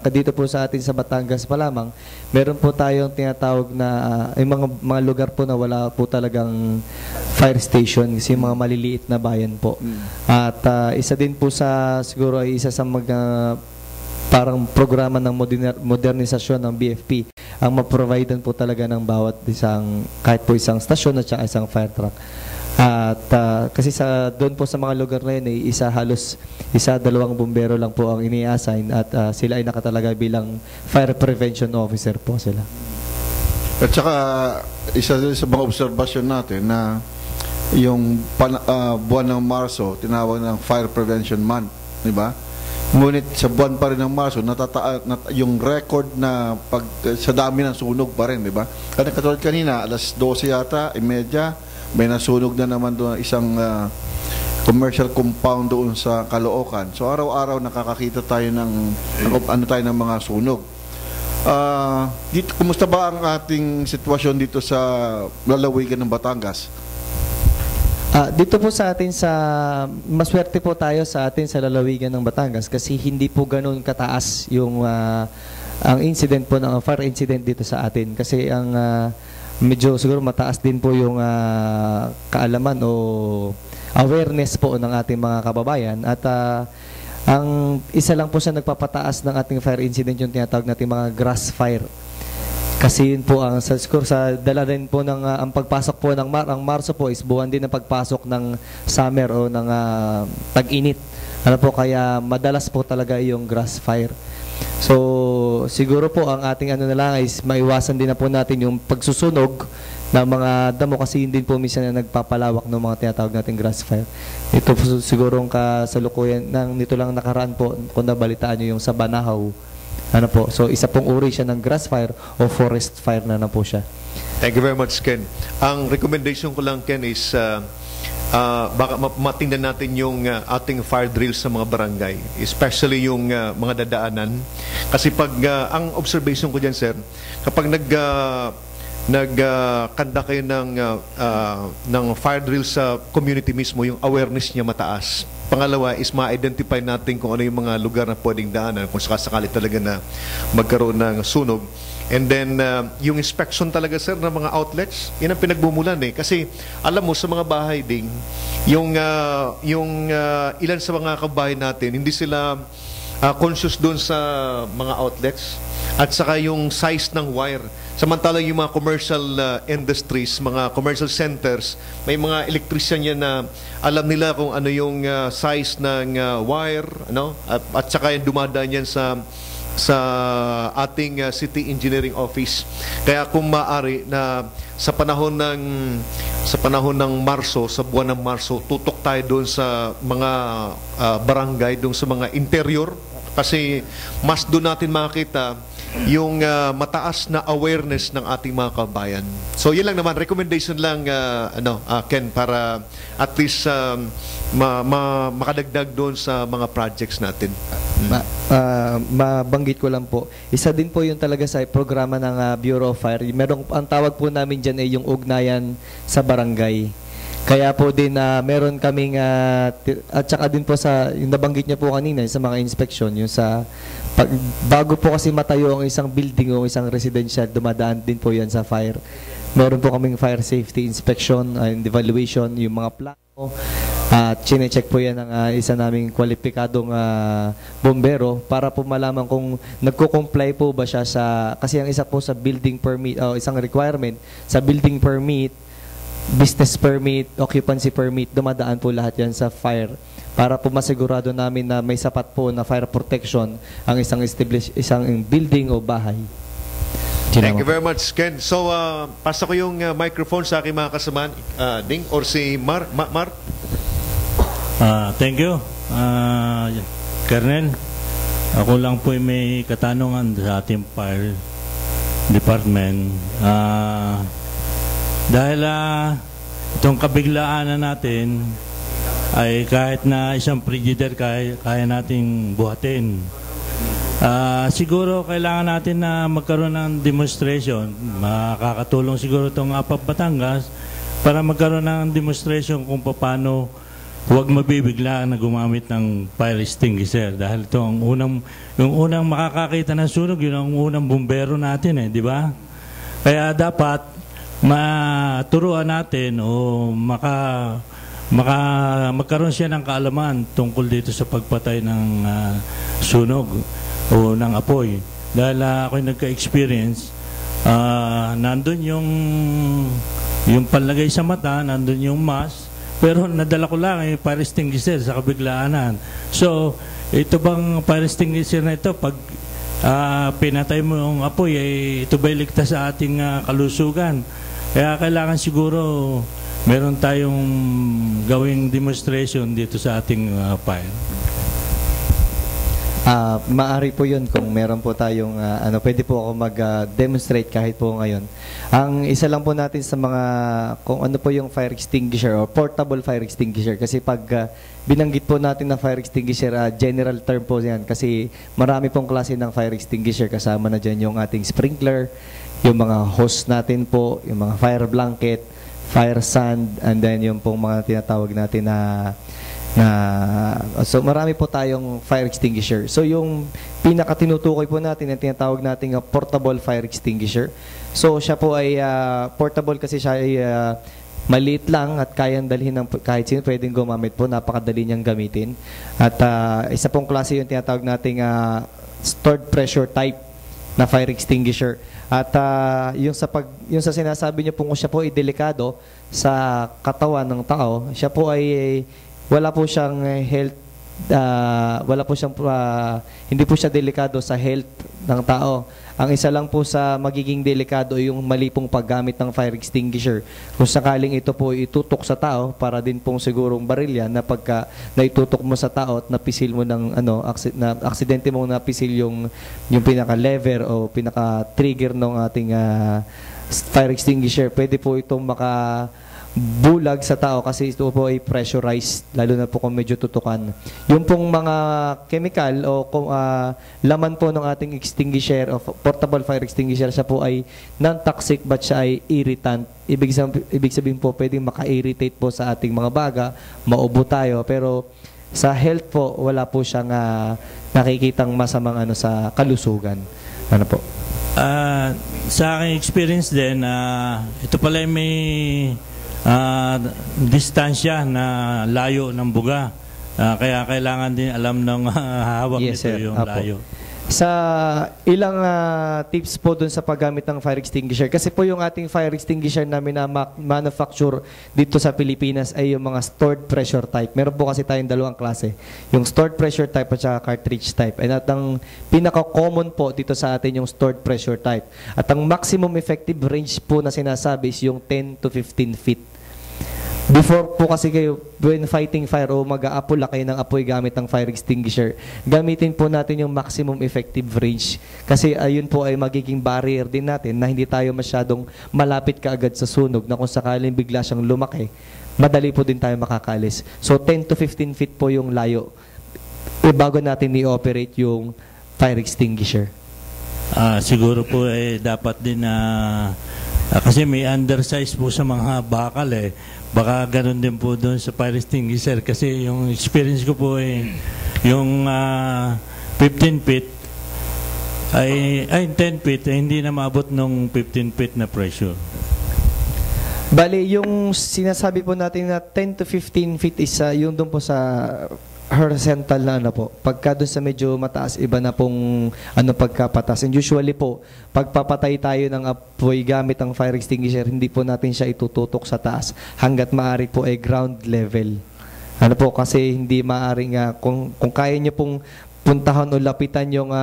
dito po sa atin sa Batangas pa lamang, meron po tayong tinatawag na yung mga lugar po na wala po talagang fire station kasi mga maliliit na bayan po. At isa din po siguro ay isa sa parang programa ng modernisasyon ng BFP ang ma-providean po talaga ng bawat kahit po isang stasyon at saka isang fire truck. At kasi doon po sa mga lugar na yun halos dalawang bumbero lang po ang ini-assign at sila ay nakatalaga bilang fire prevention officer po sila. At saka isa din sa mga obserbasyon natin na yung buwan ng Marso tinawag ng Fire Prevention Month, di ba? Ngunit sa buwan pa rin ng Marso, yung record na sa dami ng sunog pa rin, di ba? Kasi katulad kanina, alas 12 yata, imedya, may nasunog na naman doon isang commercial compound doon sa Caloocan. So araw-araw nakakakita tayo ng mga sunog. Kumusta ba ang ating sitwasyon dito sa lalawigan ng Batangas? Dito po sa atin maswerte po tayo sa atin sa lalawigan ng Batangas kasi hindi po ganoon kataas yung ang incident po ng fire incident dito sa atin kasi ang medyo siguro mataas din po yung kaalaman o awareness po ng ating mga kababayan at ang isa lang po sa nagpapataas ng ating fire incident yung tinatawag natin mga grass fire. Kasi yun po sa dala rin po ng ang pagpasok po ng ang Marso po is buwan din ng pagpasok ng summer o ng tag-init. Kaya madalas po talaga yung grass fire. So siguro po ang ating ano na lang is maiwasan din na po natin yung pagsusunog ng mga damo kasi yun din po minsan na nagpapalawak ng mga tinatawag nating grass fire. Ito po siguro ang kasalukuyan nito lang nakaraan po kung nabalitaan nyo yung sa Banahaw. Ano po? So isa pong uri siya ng grass fire o forest fire na po siya. Thank you very much, Ken. Ang recommendation ko lang, Ken, is baka matingnan natin yung ating fire drills sa mga barangay, especially yung mga dadaanan. Kasi pag, ang observation ko dyan, sir, kapag nagkanda kayo ng fire drill sa community mismo, yung awareness niya mataas. Pangalawa is ma-identify natin kung ano yung mga lugar na pwedeng daanan kung sakasakali talaga na magkaroon ng sunog. And then, yung inspection talaga, sir, ng mga outlets, yun ang pinagmumulan eh. Kasi, alam mo, sa mga bahay ding, yung ilan sa mga kabahay natin, hindi sila conscious doon sa mga outlets at saka yung size ng wire. Samantalang yung mga commercial industries, mga commercial centers, may mga electrician yan na alam nila kung ano yung size ng wire, ano? At saka yung dumadaan yan sa ating city engineering office. Kaya kung maaari na sa panahon ng Marso, sa buwan ng Marso, tutok tayo doon sa mga barangay, doon sa mga interior, kasi mas doon natin makita yung mataas na awareness ng ating mga kabayan. So yun lang naman, recommendation lang Ken, para at least makadagdag doon sa mga projects natin. Mabanggit ko lang po, isa din po yun talaga sa programa ng Bureau of Fire. Ang tawag po namin dyan ay yung ugnayan sa barangay. Kaya po din meron kaming at saka din po sa yung nabanggit niya po kanina sa mga inspection, yung sa bago po kasi matayo ang isang building o isang residential, dumadaan din po yan sa fire. Meron po kaming fire safety inspection and evaluation, yung mga plano, at chine-check po yan ng isa naming kwalipikadong bombero para po malaman kung nagko-comply po ba siya sa, kasi ang isa po sa building permit, isang requirement sa building permit, business permit, occupancy permit, dumadaan po lahat yan sa fire para po masigurado namin na may sapat po na fire protection ang isang building o bahay. Thank you very much, Ken. So, pasa ko yung microphone sa aking mga kasamaan, Ding, or si Mar. Thank you, Colonel. Ako lang po may katanungan sa ating fire department. Dahil itong kabiglaan natin ay kahit na isang frigidaire kaya nating buhatin. Siguro kailangan natin na magkaroon ng demonstration. Makakatulong siguro itong APAP Batangas para magkaroon ng demonstration kung paano huwag mabibigla na gumamit ng fire extinguisher. Dahil ito ang yung unang makakakita ng sunog, yun ang unang bumbero natin, di ba? Kaya dapat maturuan natin o magkaroon siya ng kaalaman tungkol dito sa pagpatay ng sunog o ng apoy. Dahil ako'y nagka-experience, nandun yung panlagay sa mata, nandun yung mask, pero nadala ko lang fire extinguisher sa kabiglaanan. So, ito bang fire extinguisher na ito, pag pinatay mo yung apoy, ito ba'y ligtas sa ating kalusugan? Kaya kailangan siguro meron tayong gawing demonstration dito sa ating fire. Maari po yun kung meron po tayong pwede po ako mag-demonstrate kahit po ngayon. Ang isa lang po natin sa mga kung ano po yung fire extinguisher or portable fire extinguisher, kasi pag binanggit po natin na fire extinguisher, general term po yan kasi marami pong klase ng fire extinguisher. Kasama na dyan yung ating sprinkler, yung mga hose natin po, yung mga fire blanket, fire sand, and then yung pong mga tinatawag natin so marami po tayong fire extinguisher. So yung pinakatinutukoy po natin ang tinatawag nating portable fire extinguisher. So siya po ay portable kasi siya ay maliit lang at kayang dalhin ng kahit sino, pwedeng gumamit po, napakadali niyang gamitin. At isa pong klase yung tinatawag nating stored pressure type na fire extinguisher. At yung sa sinasabi niyo po kung siya po ay delikado sa katawan ng tao, siya po ay wala po siyang health wala po siyang hindi po siya delikado sa health ng tao. Ang isa lang po sa magiging delikado ay yung mali pong paggamit ng fire extinguisher. Kung sakaling ito po itutok sa tao, para din pong sigurong barilya na pagka naitutok mo sa tao at napisil mo ng aksidente mo napisil yung pinaka-lever o pinaka-trigger ng ating fire extinguisher, pwede po itong bulag sa tao kasi ito po ay pressurized, lalo na po kung medyo tutukan. Yung pong mga chemical o laman po ng ating extinguisher o portable fire extinguisher, siya po ay non-toxic but siya ay irritant. Ibig sabihin po, pwedeng maka-irritate po sa ating mga baga, maubo tayo, pero sa health po, wala po siyang nakikitang masamang sa kalusugan. Ano po? Sa aking experience din, ito pala may distansya na layo ng buga. Kaya kailangan din alam ng hawak Yes, nito sir. yung Apo. layo. Sa ilang tips po dun sa paggamit ng fire extinguisher, kasi po yung ating fire extinguisher namin na manufacture dito sa Pilipinas ay yung mga stored pressure type. Meron po kasi tayong dalawang klase, yung stored pressure type at saka cartridge type. At ang pinaka-common po dito sa atin yung stored pressure type. At ang maximum effective range po na sinasabi is yung 10 to 15 feet. Before po kasi kayo, when fighting fire o mag-aapula kayo ng apoy gamit ng fire extinguisher, gamitin po natin yung maximum effective range. Kasi ayun po ay magiging barrier din natin na hindi tayo masyadong malapit kaagad sa sunog, na kung sakaling bigla siyang lumaki, madali po din tayo makakalis. So 10 to 15 feet po yung layo bago natin i-operate yung fire extinguisher. Siguro po dapat din kasi may undersize po sa mga bakal Baka ganun din po doon sa fire extinguisher kasi yung experience ko po yung 15 feet ay 10 feet hindi na maabot nung 15 feet na pressure. Bali, yung sinasabi po natin na 10 to 15 feet is yung doon po sa horizontal na po. Pagka doon sa medyo mataas, iba na pong pagkapatas. And usually po, pagpapatay tayo ng apoy gamit ang fire extinguisher, hindi po natin siya itututok sa taas hanggat maaari po ay ground level. Kasi hindi maaring kung kaya niyo pong puntahan o lapitan yung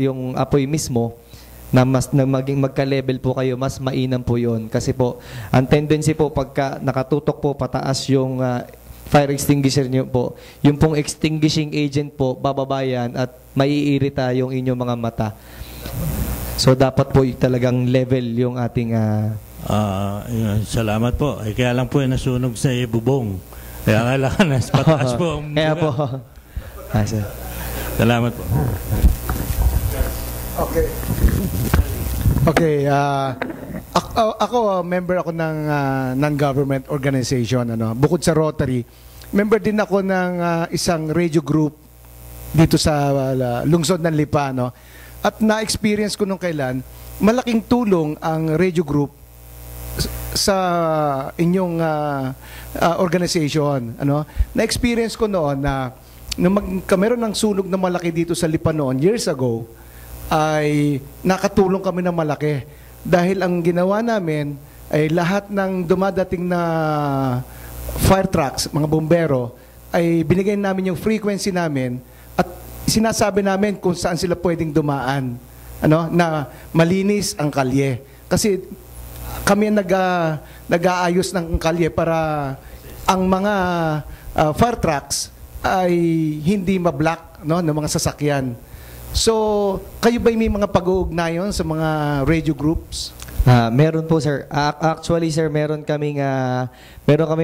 yung apoy mismo, na maging magka-level po kayo, mas mainam po yun. Kasi po, ang tendency po pagka nakatutok po pataas yung fire extinguisher nyo po, yung pong extinguishing agent po, bababayan at maiirita yung inyong mga mata. So, dapat po talagang level yung ating... Salamat po. Kaya lang po nasunog sa bubong. Kaya kailangan na pataas po. Kaya po. Salamat po. Okay, ako member ako ng non-government organization, bukod sa Rotary, member din ako ng isang radio group dito sa lungsod ng Lipa, At na-experience ko nung kailan, malaking tulong ang radio group sa inyong organization, Na-experience ko noon na meron ng sunog na malaki dito sa Lipa noon years ago, ay nakatulong kami ng malaki. Dahil ang ginawa namin ay lahat ng dumadating na fire trucks, mga bombero, ay binigay namin yung frequency namin at sinasabi namin kung saan sila pwedeng dumaan, na malinis ang kalye. Kasi kami ang nag-aayos ng kalye para ang mga fire trucks ay hindi ma-block ng mga sasakyan. So, kayo ba may mga pag-uugnayan sa mga radio groups? Meron po, sir. Actually, sir, meron kaming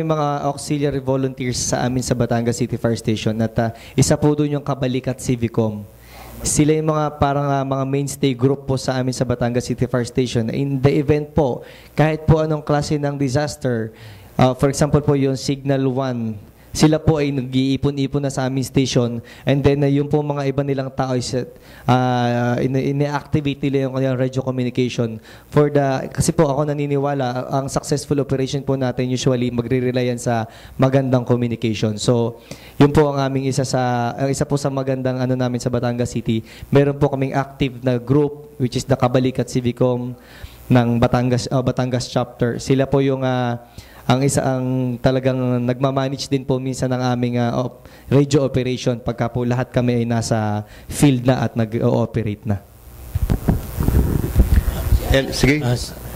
mga auxiliary volunteers sa amin sa Batangas City Fire Station at isa po doon yung Kabalikat Civicom. Sila yung mga mainstay group po sa amin sa Batangas City Fire Station. In the event po, kahit po anong klase ng disaster, for example po yung Signal 1, sila po ay nag-iipon-ipon na sa aming station, and then yung po mga iba nilang tao is ine-activate nila yung radio communication kasi po ako naniniwala ang successful operation po natin usually magre-relyan sa magandang communication. So yun po ang aming isa po sa magandang namin sa Batangas City. Meron po kaming active na group which is the Kabalikat Civicom ng Batangas chapter. Sila po yung ang talagang nagmamanage din po minsan ng aming radio operation pagka po lahat kami ay nasa field na at nag-ooperate na. Sige.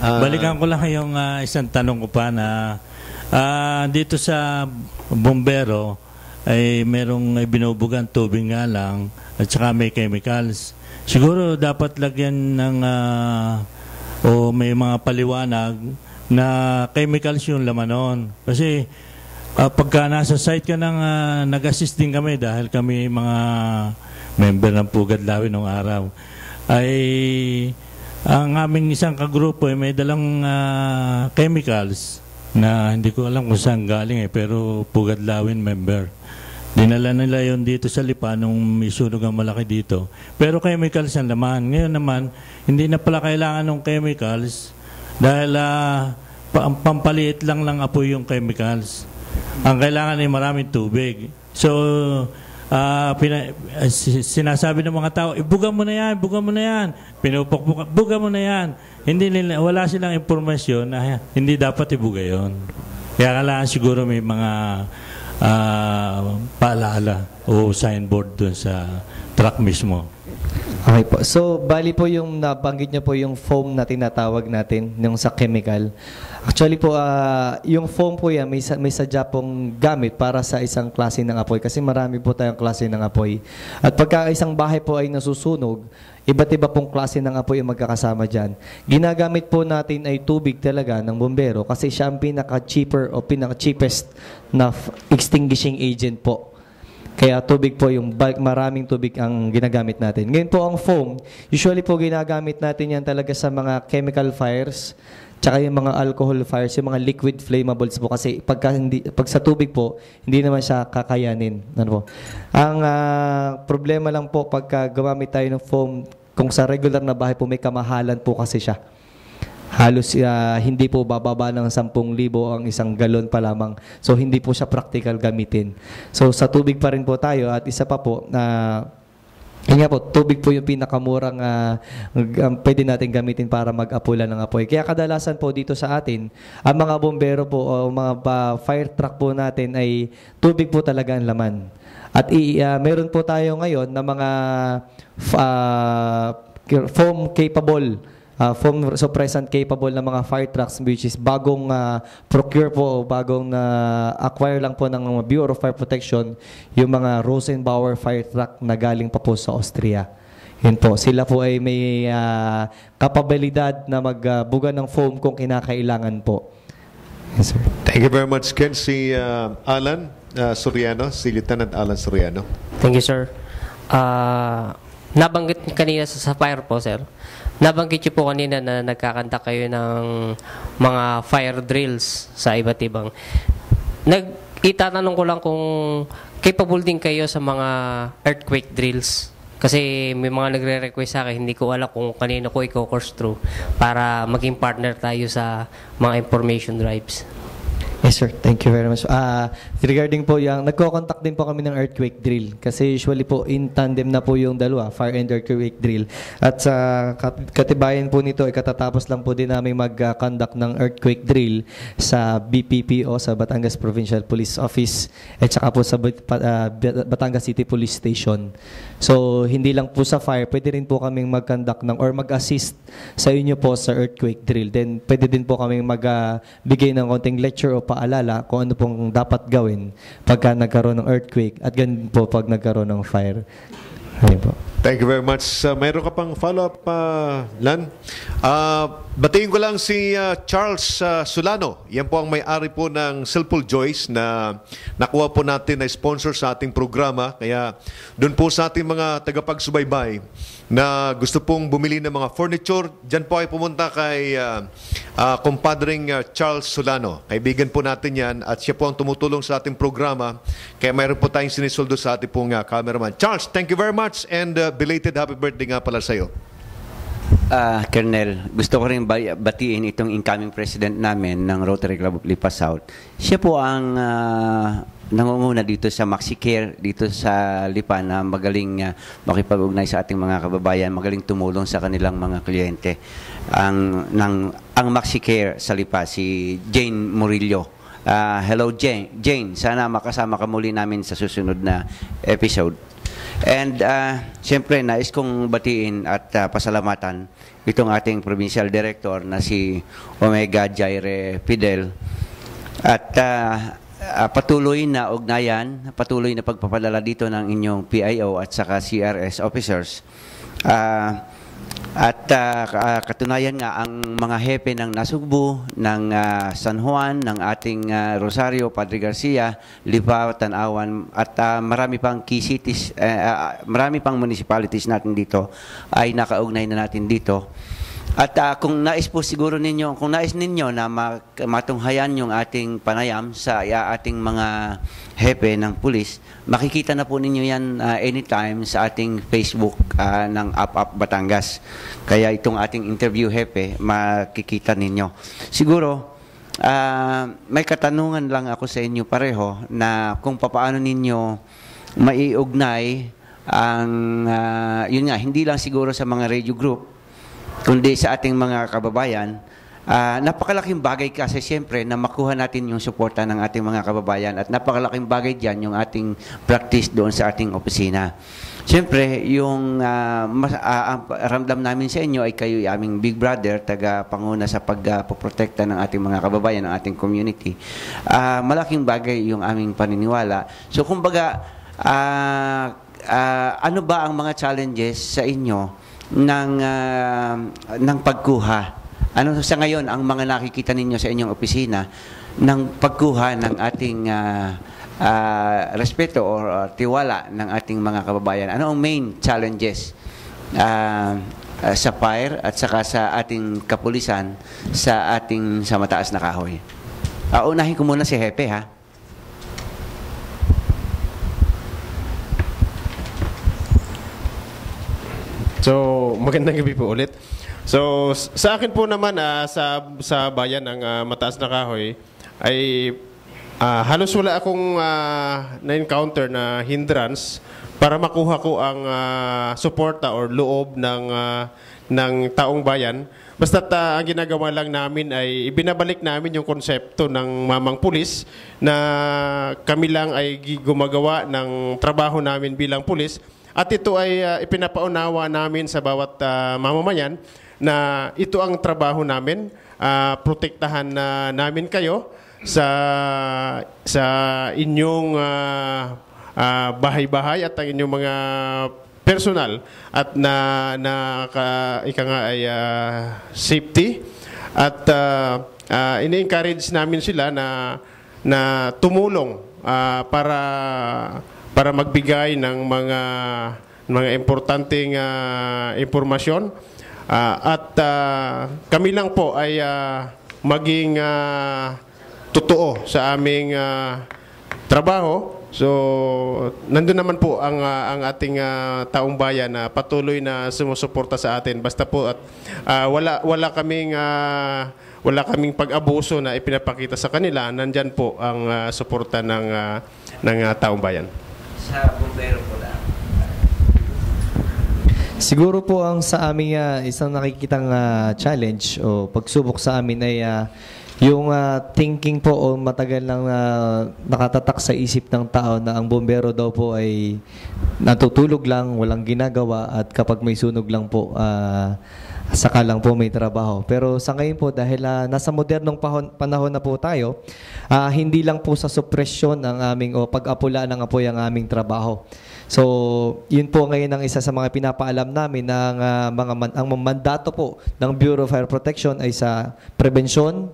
Balikan ko lang yung isang tanong ko pa na dito sa bombero ay merong binubugan tubig nga lang at saka may chemicals. Siguro dapat lagyan ng o may mga paliwanag na chemicals yung laman nun. Kasi pagka nasa site ka ng nag-assist din kami dahil kami mga member ng Pugad Lawi nung araw, ay ang aming isang kagrupo ay may dalang chemicals na hindi ko alam kung saan galing pero Pugad Lawin member. Dinala nila yon dito sa Lipa nung may sunog ang malaki dito. Pero chemicals ang laman. Ngayon naman, hindi na pala kailangan ng chemicals dahil pampaliit lang apoy yung chemicals. Ang kailangan ay maraming tubig. So, sinasabi ng mga tao, buga mo na yan, buga mo na yan. Pinupukpuka, buga mo na yan. Wala silang impormasyon na hindi dapat ibuga yon. Kaya kailangan siguro may mga paalala o signboard doon sa truck mismo. Okay po. So, bali po yung nabanggit niyo po yung foam na tinatawag natin, yung sa chemical. Actually po, yung foam po yan, may sadya pong gamit para sa isang klase ng apoy kasi marami po tayong klase ng apoy. At pagka isang bahay po ay nasusunog, iba't iba pong klase ng apoy ang magkakasama dyan. Ginagamit po natin ay tubig talaga ng bombero kasi siya ang pinaka-cheaper o pinaka-cheapest na extinguishing agent po. Kaya tubig po, yung bulk, maraming tubig ang ginagamit natin. Ngayon po ang foam, usually po ginagamit natin yan talaga sa mga chemical fires, tsaka yung mga alcohol fires, yung mga liquid flammables po kasi pag sa tubig po, hindi naman siya kakayanin. Ano po? Ang problema lang po pagka gumamit tayo ng foam, kung sa regular na bahay po may kamahalan po kasi siya. Halos hindi po bababa ng 10,000 ang isang galon pa lamang. So hindi po siya practical gamitin. So sa tubig pa rin po tayo at isa pa po yun nga po, tubig po yung pinakamurang pwede natin gamitin para mag-apula ng apoy. Kaya kadalasan po dito sa atin, ang mga bombero po o mga fire truck po natin ay tubig po talaga ang laman. At meron po tayo ngayon na mga foam capable, foam suppressant capable na mga fire trucks which is bagong procure po o bagong acquire lang po ng Bureau of Fire Protection, yung mga Rosenbauer fire truck na galing pa po sa Austria. Yun po, sila po ay may kapabilidad na magbuga ng foam kung kinakailangan po. Yes, sir. Thank you very much, Ken. Si Alan Soriano, si Lieutenant Alan Soriano. Thank you, sir. Nabanggit kanina sa fire po, sir. Nabanggit niyo po kanina na nagkakanta kayo ng mga fire drills sa iba't ibang. Itatanong ko lang kung capable din kayo sa mga earthquake drills. Kasi may mga nagre-request sa akin, hindi ko alam kung kanino ko i-course through para maging partner tayo sa mga information drives. Yes, sir. Thank you very much. Regarding po yung, nagko-contact din po kami ng earthquake drill. Kasi usually po, in tandem na po yung dalawa, fire and earthquake drill. At sa katibayan po nito, katatapos lang po din namin mag-conduct ng earthquake drill sa BPP o sa Batangas Provincial Police Office at saka po sa Batangas City Police Station. So, hindi lang po sa fire, pwede rin po kaming mag-conduct ng or mag-assist sa inyo po sa earthquake drill. Then, pwede din po kaming magbigay ng konting lecture o paalala kung ano pong dapat gawin pagka nagkaroon ng earthquake at ganun po pag nagkaroon ng fire. Ayun po. Thank you very much. Mayroon ka pang follow-up, Lan? Batiin ko lang si Charles Solano. Yan po ang may-ari po ng Silpul Joyce na nakuha po natin na sponsor sa ating programa. Kaya doon po sa ating mga tagapagsubaybay na gusto pong bumili ng mga furniture, dyan po ay pumunta kay kumpadring Charles Solano. Kaibigan po natin yan at siya po ang tumutulong sa ating programa. Kaya mayroon po tayong sinisoldo sa ating pong cameraman. Charles, thank you very much and belated happy birthday nga pala sa iyo. Colonel, gusto ko rin batiin itong incoming president namin ng Rotary Club of Lipa South. Siya po ang nangunguna dito sa MaxiCare, dito sa Lipa na magaling makipag-ugnay sa ating mga kababayan, magaling tumulong sa kanilang mga kliyente. Ang MaxiCare sa Lipa, si Jane Murillo, Hello Jane, sana makasama ka muli namin sa susunod na episode. And siyempre, nais kong batiin at pasalamatan itong ating Provincial Director na si Omega Jaire Fidel. At patuloy na ugnayan, patuloy na pagpapadala dito ng inyong PIO at saka CRS officers. Katunayan nga, ang mga hepe ng Nasugbu, ng San Juan, ng ating Rosario, Padre Garcia, Lipa, Tanawan, at marami pang key cities, marami pang municipalities natin dito ay nakaugnay na natin dito. At kung nais po siguro ninyo, kung nais ninyo na matunghayan yung ating panayam sa ating mga hepe ng pulis, makikita na po ninyo yan anytime sa ating Facebook ng UP Batangas. Kaya itong ating interview hepe, makikita ninyo. Siguro, may katanungan lang ako sa inyo pareho na kung paano ninyo maiugnay ang, yun nga, hindi lang siguro sa mga radio group, kundi sa ating mga kababayan. Napakalaking bagay kasi siyempre na makuha natin yung suporta ng ating mga kababayan, at napakalaking bagay dyan yung ating practice doon sa ating opisina. Siyempre, yung ramdam namin sa inyo ay kayo aming big brother, taga-panguna sa pagpoprotekta ng ating mga kababayan, ng ating community. Malaking bagay yung aming paniniwala. So, kumbaga, ano ba ang mga challenges sa inyo ng pagkuha? Ano sa ngayon ang mga nakikita ninyo sa inyong opisina ng pagkuha ng ating respeto o tiwala ng ating mga kababayan? Ano ang main challenges sa fire at saka sa ating kapulisan sa mataas na kahoy? Unahin ko muna si Hepe, ha? So, magandang gabi po ulit. So, sa akin po naman, sa bayan ng Mataas na Kahoy, ay halos wala akong na-encounter na hindrance para makuha ko ang suporta or loob ng taong bayan. Basta't ang ginagawa lang namin ay ibinabalik namin yung konsepto ng mamang pulis na kami lang ay gumagawa ng trabaho namin bilang pulis. At ito ay ipinapaunawa namin sa bawat mamamayan na ito ang trabaho namin, protektahan namin kayo sa inyong bahay-bahay at ang inyong mga personal at ika nga ay safety. At ini-encourage namin sila na tumulong para magbigay ng mga importanteng impormasyon, at kami lang po ay maging totoo sa aming trabaho. So nandun naman po ang ating taong bayan na patuloy na sumusuporta sa atin, basta po at wala kaming pag-abuso na ipinapakita sa kanila. Nandyan po ang suporta ng taong bayan. Sa bumbero po lang. Siguro po ang sa aming isang nakikitang challenge o pagsubok sa amin ay yung thinking po o matagal lang nakatatak sa isip ng tao na ang bombero daw po ay natutulog lang, walang ginagawa, at kapag may sunog lang po, saka lang po may trabaho. Pero sa ngayon po, dahil nasa modernong panahon na po tayo, hindi lang po sa suppresyon ang aming o pag-apula ng apoy ang aming trabaho. So, yun po ngayon ang isa sa mga pinapaalam namin ng ang mandato po ng Bureau of Fire Protection ay sa prevensyon.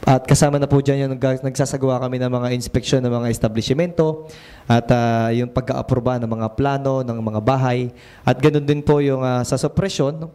At kasama na po dyan yung nagsasagawa kami ng mga inspeksyon ng mga establishmento at yung pag-aaproba ng mga plano, ng mga bahay. At ganoon din po yung sa suppression,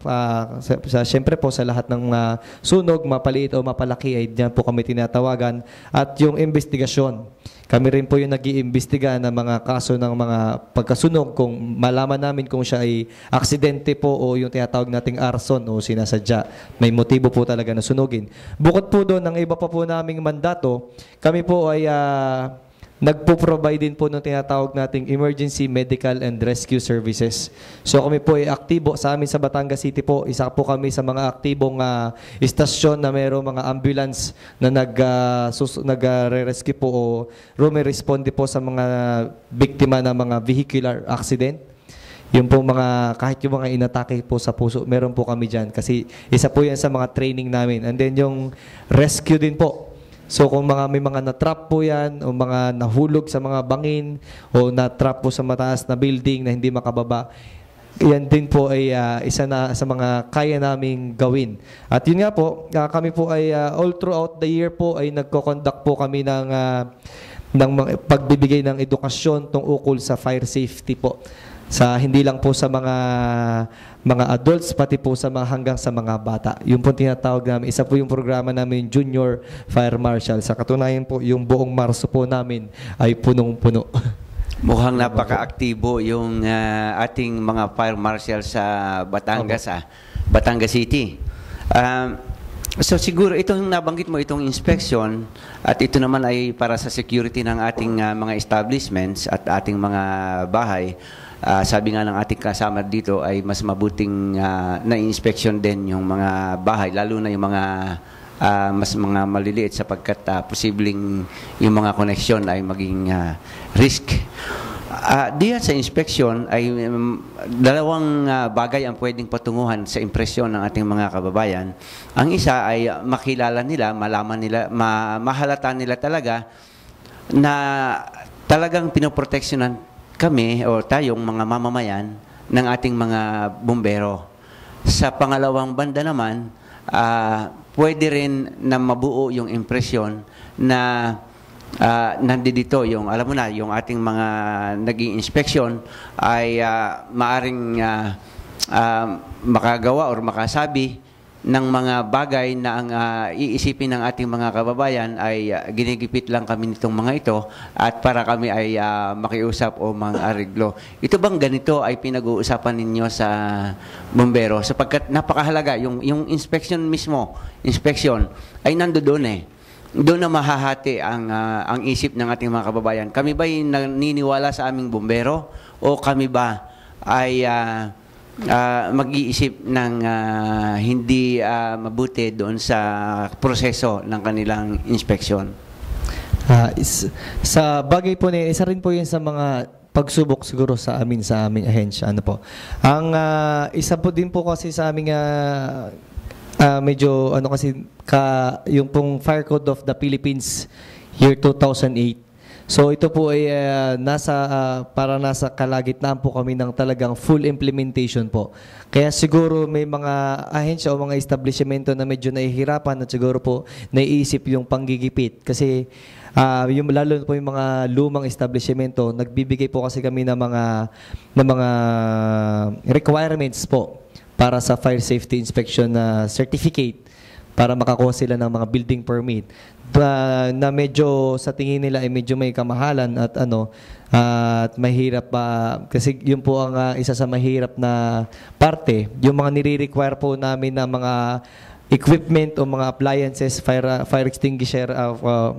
siyempre po sa lahat ng sunog, mapaliit o mapalaki, ay dyan po kami tinatawagan. At yung investigasyon, kami rin po yung nag-iimbestiga ng mga kaso ng mga pagkasunog, kung malaman namin kung siya ay aksidente po o yung tinatawag nating arson o sinasadya. May motibo po talaga na sunugin. Bukod po doon, ang iba pa po naming mandato, kami po ay nagpo-provide din po ng tinatawag nating emergency medical and rescue services. So kami po ay aktibo sa amin sa Batangas City po. Isa po kami sa mga aktibong istasyon na mayroong mga ambulance na nag-rescue po o responde po sa mga biktima ng mga vehicular accident. Yung po kahit yung mga inatake po sa puso, meron po kami dyan. Kasi isa po yan sa mga training namin. And then yung rescue din po. So kung may mga na-trap po yan, o mga nahulog sa mga bangin, o na-trap po sa mataas na building na hindi makababa, yan din po ay isa na sa mga kaya naming gawin. At yun nga po, kami po ay all throughout the year po ay nagko-conduct po kami ng pagbibigay ng edukasyon tungkol sa fire safety po. Hindi lang po sa mga adults, pati po hanggang sa mga bata. Yung po tinatawag namin, isa po yung programa namin, Junior Fire Marshal. Sa katunayan po, yung buong Marso po namin ay punong-puno. Mukhang napaka-aktibo yung ating mga fire marshal sa Batangas, Batangas City. So siguro itong nabanggit mo, itong inspection, at ito naman ay para sa security ng ating mga establishments at ating mga bahay. Sabi nga ng ating kasama dito ay mas mabuting na-inspection din yung mga bahay, lalo na yung mga mga maliliit sapagkat posibleng yung mga koneksyon ay maging risk. Diyan sa inspection ay dalawang bagay ang pwedeng patunguhan sa impresyon ng ating mga kababayan. Ang isa ay makilala nila, malaman nila, mahalata nila talaga na talagang pinoproteksyonan kami o tayong mga mamamayan ng ating mga bumbero. Sa pangalawang banda naman, pwede rin na mabuo yung impresyon na nandito yung, alam mo na, yung ating mga naging inspeksyon ay maaring makagawa or makasabi ng mga bagay na ang iisipin ng ating mga kababayan ay ginigipit lang kami nitong mga ito at para kami ay makiusap o mang-ariglo. Ito bang ganito ay pinag-uusapan ninyo sa bumbero? Sapagkat napakahalaga, yung inspection mismo, inspection, ay nandoon Doon na mahahati ang isip ng ating mga kababayan. Kami ba ay naniniwala sa aming bumbero o kami ba ay mag-iisip ng hindi mabuti doon sa proseso ng kanilang inspeksyon? Sa bagay po na isa rin po yun sa mga pagsubok siguro sa aming ahensya. Ang isa po din po kasi sa aming medyo yung pong Fire Code of the Philippines year 2008. So ito po ay para nasa kalagitnaan po kami ng talagang full implementation po. Kaya siguro may mga ahensya o mga establishmento na medyo nahihirapan at siguro po naiisip yung panggigipit. Kasi lalo po yung mga lumang establishmento, nagbibigay po kasi kami ng mga requirements po para sa fire safety inspection certificate para makakuha sila ng mga building permit na medyo sa tingin nila ay medyo may kamahalan at at mahirap kasi yun po ang isa sa mahirap na parte, yung mga nire-require po namin na mga equipment o mga appliances, fire extinguisher,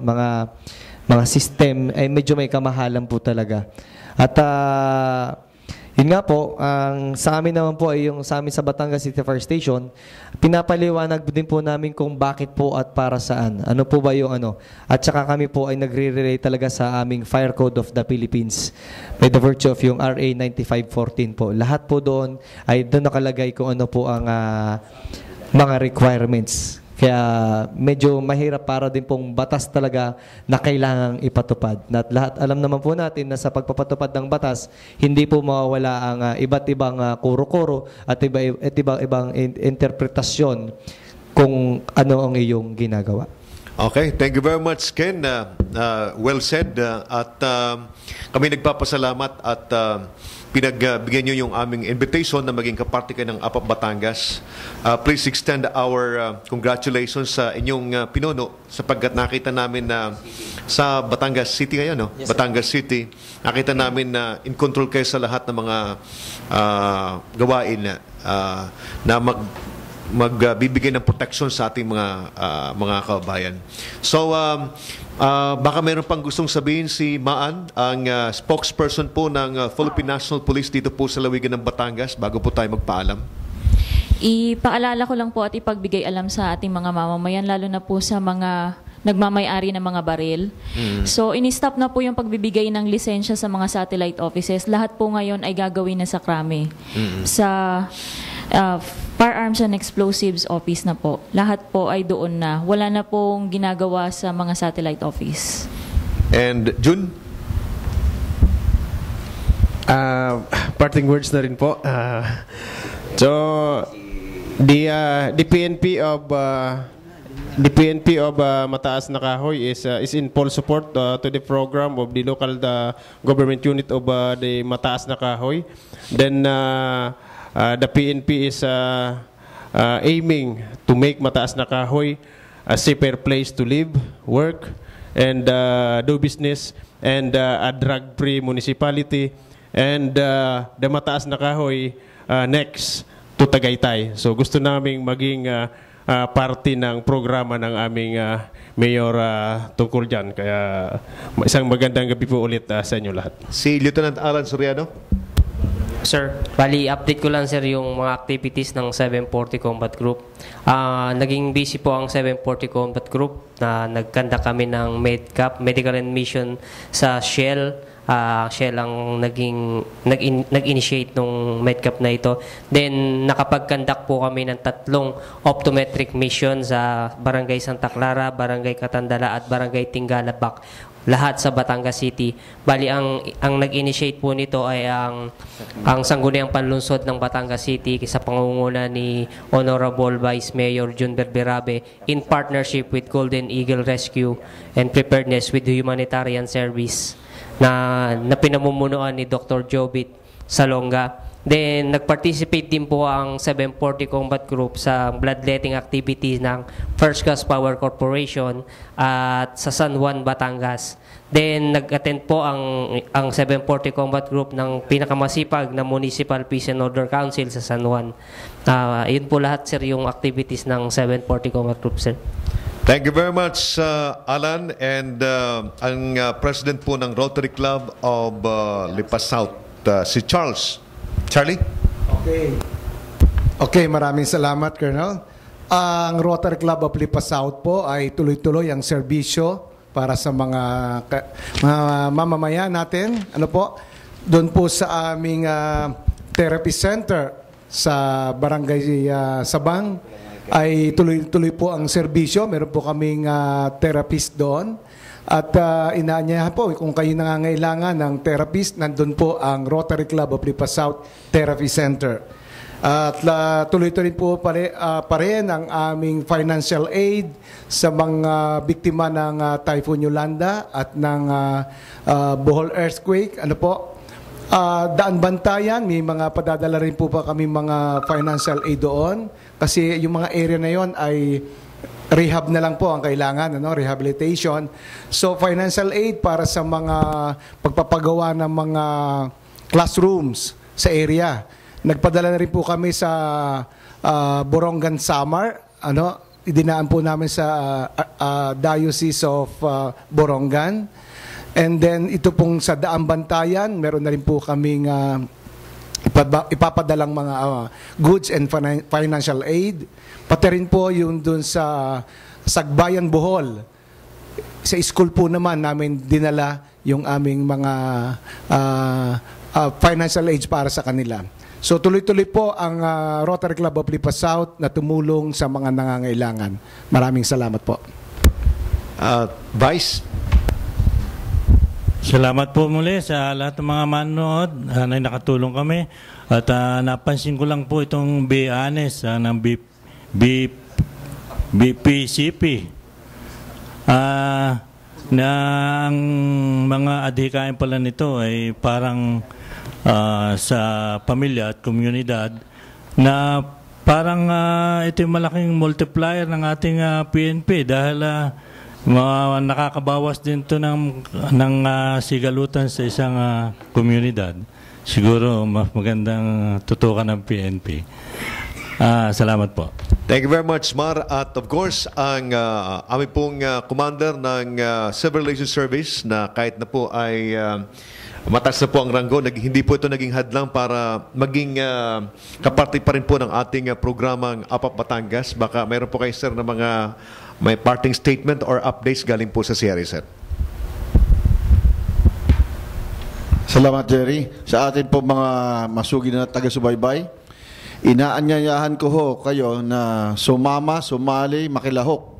mga system ay medyo may kamahalan po talaga. At yun nga po, sa amin naman po ay yung sa amin sa Batangas City Fire Station, pinapaliwanag din po namin kung bakit po at para saan. Ano po ba yung At saka kami po ay nagre-relate talaga sa aming Fire Code of the Philippines by the virtue of yung RA 9514 po. Lahat po doon ay doon nakalagay kung ano po ang mga requirements. Kaya medyo mahirap para din pong batas talaga na kailangang ipatupad. At lahat, alam naman po natin na sa pagpapatupad ng batas, hindi po mawawala ang iba't ibang kuro-kuro at ibang interpretasyon kung ano ang iyong ginagawa. Okay, thank you very much, Ken. Well said. At kami nagpapasalamat at pinagbigyan nyo yung aming invitation na maging kaparte kayo ng APAP Batangas. Please extend our congratulations sa inyong pinuno sapagkat nakita namin na sa Batangas City ngayon, no? Yes, Batangas City, nakita namin na in control kayo sa lahat ng mga gawain na magbibigay ng protection sa ating mga kababayan. So, baka mayroon pang gustong sabihin si Maan, ang spokesperson po ng Philippine National Police dito po sa Lawigan ng Batangas, bago po tayo magpaalam. Ipaalala ko lang po at ipagbigay alam sa ating mga mamamayan, lalo na po sa mga nagmamay-ari ng mga baril. So, ini-stop na po yung pagbibigay ng lisensya sa mga satellite offices. Lahat po ngayon ay gagawin na sa Krame. Sa Firearms and Explosives Office na po. Lahat po ay doon na. Wala na pong ginagawa sa mga satellite office. And Jun? Parting words na rin po. So, the PNP of Mataas na Kahoy is in full support to the program of the local government unit of the Mataas na Kahoy. Then the PNP is aiming to make Mataas na Kahoy a safer place to live, work, and do business, and a drug-free municipality. And the Mataas na Kahoy next to Tagaytay. So gusto naming maging parte ng programa ng aming mayor tungkol dyan. Kaya isang magandang gabi po ulit sa inyo lahat. Si Lieutenant Alan Soriano? Sir, bali update ko lang sir yung mga activities ng 740 Combat Group. Naging busy po ang 740 Combat Group na nagkanda kami ng MedCap, Medical and Mission sa Shell. Shell ang nag-initiate nung MedCap na ito. Then nakapag-conduct po kami ng 3 optometric mission sa Barangay Santa Clara, Barangay Katandala at Barangay Tinggalabak, lahat sa Batangas City. Bali ang nag-initiate po nito ay ang Sangguniang Panlunsod ng Batangas City sa pangunguna ni Honorable Vice Mayor Jun Berberabe in partnership with Golden Eagle Rescue and Preparedness with the Humanitarian Service na pinamumunuan ni Dr. Jobit Salonga. Then, nag-participate din po ang 740 Combat Group sa bloodletting activities ng First Gas Power Corporation at sa San Juan, Batangas. Then, nag-attend po ang 740 Combat Group ng pinakamasipag na Municipal Peace and Order Council sa San Juan. Yun po lahat, sir, yung activities ng 740 Combat Group, sir. Thank you very much, Alan. And ang president po ng Rotary Club of Lipas South, si Charles. Charlie? Okay, maraming salamat, Colonel. Ang Rotary Club of Lipas South po ay tuloy-tuloy ang serbisyo para sa mga mamamayan natin. Ano po? Doon po sa aming therapy center sa Barangay Sabang ay tuloy-tuloy po ang serbisyo. Meron po kaming therapist doon. At inaanyayahan po, kung kayo nangangailangan ng therapist, nandun po ang Rotary Club of Lipas South Therapy Center. At tuloy-tuloy po pa rin ang aming financial aid sa mga biktima ng Typhoon Yolanda at ng Bohol earthquake. Ano po? Daan Bantayan, may mga padadala rin po pa kami mga financial aid doon. Kasi yung mga area na yon ay rehab na lang po ang kailangan, rehabilitation. So financial aid para sa mga pagpapagawa ng mga classrooms sa area. Nagpadala na rin po kami sa Borongan Samar, idinaan po namin sa Diocese of Borongan. And then ito pong sa Daan Bantayan, meron na rin po kaming ipapadalang mga goods and financial aid. Pati rin po yung dun sa Sagbayan, Bohol. Sa school po naman namin dinala yung aming mga financial aid para sa kanila. So tuloy-tuloy po ang Rotary Club of Lipas South na tumulong sa mga nangangailangan. Maraming salamat po. Vice? Salamat po muli sa lahat ng mga manonood na nakatulong kami. At napansin ko lang po itong BANES ng BPCP na ang mga adhikain pala nito ay parang sa pamilya at komunidad na parang ito yung malaking multiplier ng ating PNP dahil nakakabawas din ito ng sigalutan sa isang komunidad. Siguro mas magandang tutukan ng PNP. Salamat po. Thank you very much, Mar. At of course, ang aming pong commander ng Civil Relations Service na kahit na po ay mataas na po ang ranggo, hindi po ito naging hadlang para maging kaparte pa rin po ng ating programang APAP Batangas. Baka mayroon po kayo, sir, na mga may parting statement or updates galing po sa CRA, sir. Salamat, Jerry. Sa atin po mga masugi na taga-subaybay, inaanyayahan ko ho kayo na sumali, makilahok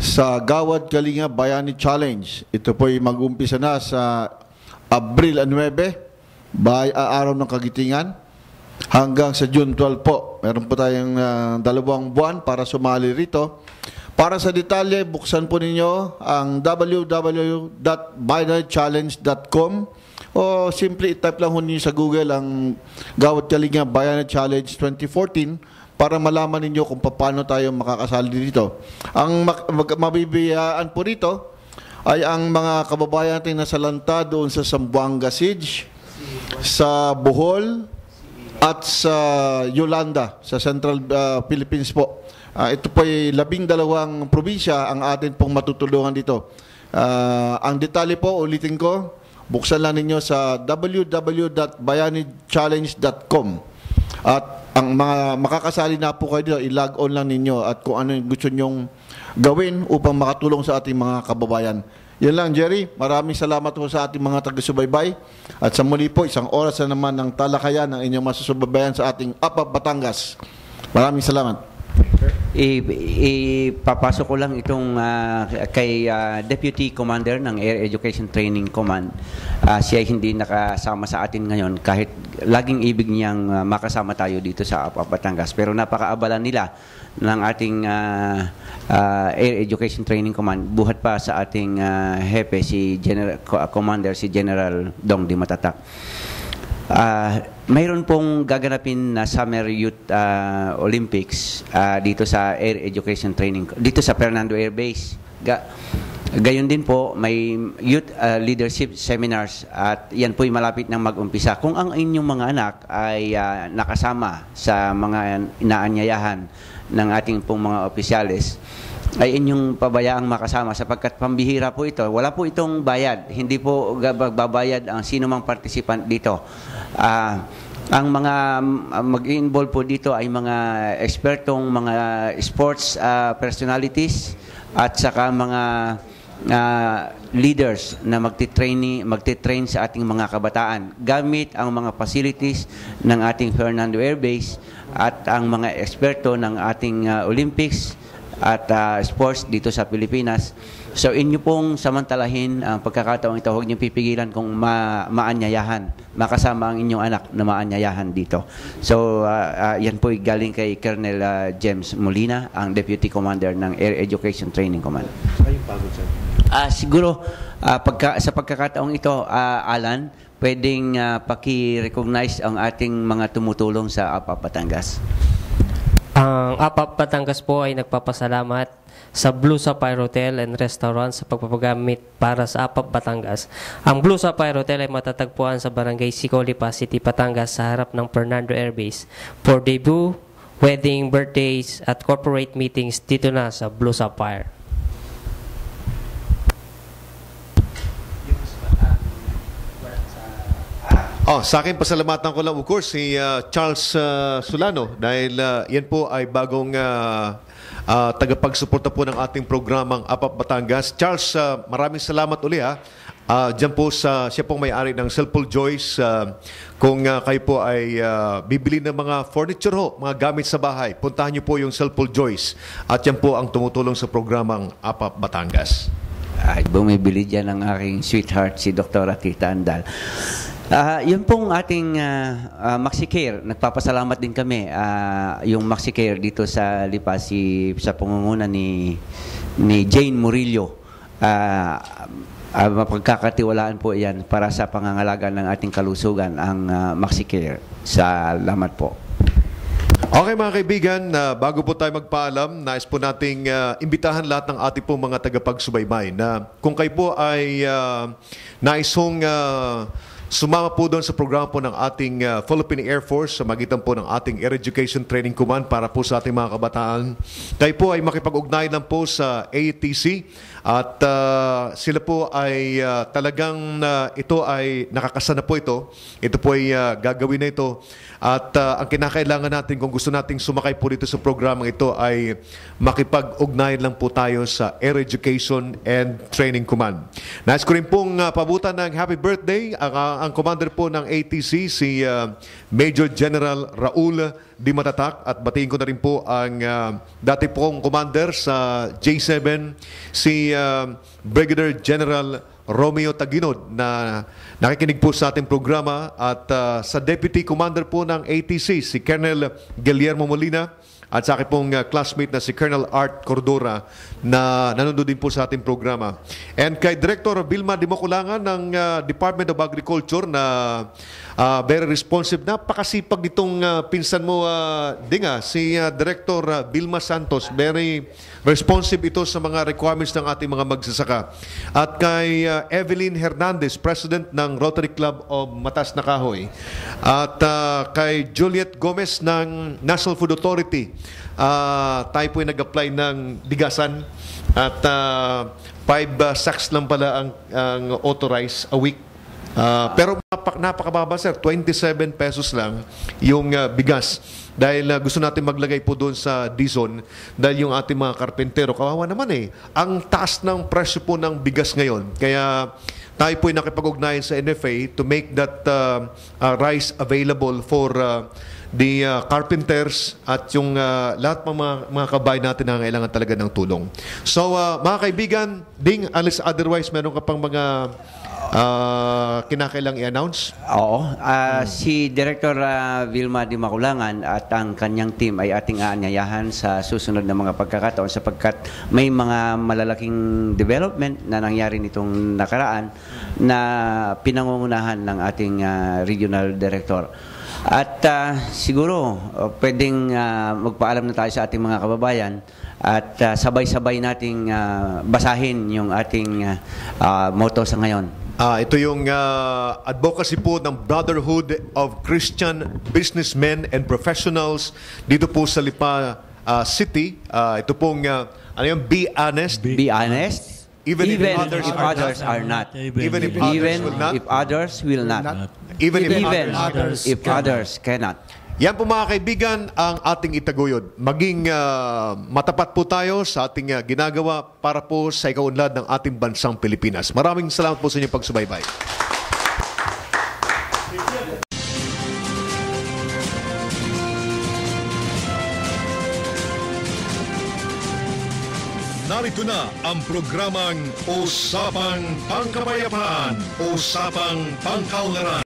sa Gawad Kalinga Bayani Challenge. Ito po ay mag-umpisa na sa Abril 9, araw ng Kagitingan, hanggang sa June 12 po. Meron po tayong 2 buwan para sumali rito. Para sa detalye, buksan po ninyo ang www.bayanichallenge.com o simple i-type lang ho ninyo sa Google ang Gawad Kalinga Bayani Challenge 2014 para malaman ninyo kung paano tayo makakasali dito. Ang mabibiyaan po rito ay ang mga kababayan natin na salanta doon sa Zamboanga Siege, sa Bohol, at sa Yolanda, sa Central Philippines po. Ito po ay 12 probinsya ang atin pong matutulungan dito. Ang detalye po, ulitin ko, buksan lang ninyo sa www.bayanichallenge.com. At ang mga makakasali na po kayo dito, i-log on lang ninyo at kung ano yung gusto nyong gawin upang makatulong sa ating mga kababayan. Yan lang, Jerry. Maraming salamat po sa ating mga taga-subaybay. At sa muli po, 1 oras na naman ng talakayan ng inyong masusubaybayan sa ating APAP Batangas. Maraming salamat. Ipapasok ko lang itong kay Deputy Commander ng Air Education Training Command. Siya hindi nakasama sa atin ngayon kahit laging ibig niyang makasama tayo dito sa APAP Batangas. Pero napakaabala nila ng ating Air Education Training Command. Buhat pa sa ating hepe, si Commander, si General Dong Di Matatak. Mayroon pong gaganapin na Summer Youth Olympics dito sa Air Education Training, dito sa Fernando Air Base. Gayon din po, may youth leadership seminars at yan po'y malapit nang mag-umpisa. Kung ang inyong mga anak ay nakasama sa mga inaanyayahan ng ating pong mga opisyalis, ay inyong pabayaang makasama sapagkat pambihira po ito. Wala po itong bayad. Hindi po babayad ang sino mang participant dito. Ang mga mag-involve po dito ay mga ekspertong mga sports personalities at saka mga leaders na magtitrain sa ating mga kabataan gamit ang mga facilities ng ating Fernando Air Base at ang mga eksperto ng ating Olympics at sports dito sa Pilipinas. So inyo pong samantalahin ang pagkakataong ito, huwag niyo pipigilan kung maanyayahan, makasama ang inyong anak na maanyayahan dito. So yan po galing kay Colonel James Molina, ang Deputy Commander ng Air Education Training Command. Siguro sa pagkakataong ito, Alan, pwedeng paki-recognize ang ating mga tumutulong sa APAP Batangas. Ang APAP Batangas po ay nagpapasalamat sa Blue Sapphire Hotel and Restaurant sa pagpapagamit para sa APAP Batangas. Ang Blue Sapphire Hotel ay matatagpuan sa Barangay Sicolipa City, Batangas sa harap ng Fernando Air Base. For debut, wedding, birthdays at corporate meetings dito na sa Blue Sapphire. Sa akin, pasalamatan ko lang, of course, si Charles Solano dahil yan po ay bagong tagapagsuporta po ng ating programang APAP Batangas. Charles, maraming salamat uli ha. Diyan po siya pong may-ari ng Cellpool Joyce. Kung kayo po ay bibili ng mga furniture ho, mga gamit sa bahay, puntahan niyo po yung Cellpool Joyce. At yan po ang tumutulong sa programang APAP Batangas. Ay, bumibili dyan ang aking sweetheart, si Dr. Tita Andal. Yun pong ating MaxiCare, nagpapasalamat din kami yung MaxiCare dito sa Lipa, sa pangunguna ni Jane Murillo. Mapagkakatiwalaan po yan para sa pangangalaga ng ating kalusugan, ang MaxiCare. Salamat po. Okay mga kaibigan, bago po tayo magpaalam, nais po nating imbitahan lahat ng ating pong mga tagapagsubaybay na kung kayo po ay naisong sumama po doon sa programa po ng ating Philippine Air Force sa magitan po ng ating Air Education Training Command para po sa ating mga kabataan. Kayo po ay makipag-ugnayan lang po sa ATC at sila po ay talagang ito ay nakakasana po ito. Ito po ay gagawin na ito. At ang kinakailangan natin kung gusto nating sumakay po dito sa programang ito ay makipag-ugnayan lang po tayo sa Air Education and Training Command. Nais ko rin pong pabutan ng happy birthday ang commander po ng ATC, si Major General Raul Di Matatak, at batiin ko na rin po ang dati pong commander sa J7, si Brigadier General Romeo Taginod na nakikinig po sa ating programa, at sa Deputy Commander po ng ATC, si Colonel Guillermo Molina, at sa akin pong classmate na si Colonel Art Cordora na nanonood din po sa ating programa. And kay Director Vilma Dimokulangan ng Department of Agriculture na very responsive. Napakasipag nitong pinsan mo, Dinga, si Director Vilma Santos. Very responsive ito sa mga requirements ng ating mga magsasaka. At kay Evelyn Hernandez, President ng Rotary Club of Matas na Kahoy. At kay Juliet Gomez ng National Food Authority. Tayo po ay nag-apply ng bigasan at 5 sacks lang pala ang authorized a week. Pero napakababa, sir, 27 pesos lang yung bigas. Dahil gusto natin maglagay po doon sa D-zone dahil yung ating mga karpentero, kawawa naman ang taas ng presyo po ng bigas ngayon. Kaya tayo po ay nakipag-ugnayan sa NFA to make that rice available for the carpenters at yung lahat ng mga kabayan natin na kailangan talaga ng tulong. So, mga kaibigan, Ding, unless otherwise, meron ka pang mga kinakailang i-announce? Oo. Si Director Vilma Dimakulangan at ang kanyang team ay ating aanyayahan sa susunod na mga pagkakataon sapagkat may mga malalaking development na nangyari nitong nakaraan na pinangungunahan ng ating Regional Director. At siguro pwedeng magpaalam na tayo sa ating mga kababayan at sabay-sabay nating basahin yung ating motto sa ngayon. Ito yung advocacy po ng Brotherhood of Christian Businessmen and Professionals dito po sa Lipa City. Ito pong be honest. Be honest. Even if others are not. Even if others will not. Even if Even others will not. Even if others cannot. Yan po mga kaibigan ang ating itaguyod. Maging matapat po tayo sa ating ginagawa para po sa ikaunlad ng ating bansang Pilipinas. Maraming salamat po sa inyong pagsubaybay. Narito na ang programang Usapang Pangkapayapaan, Usapang Pangkaunlaran.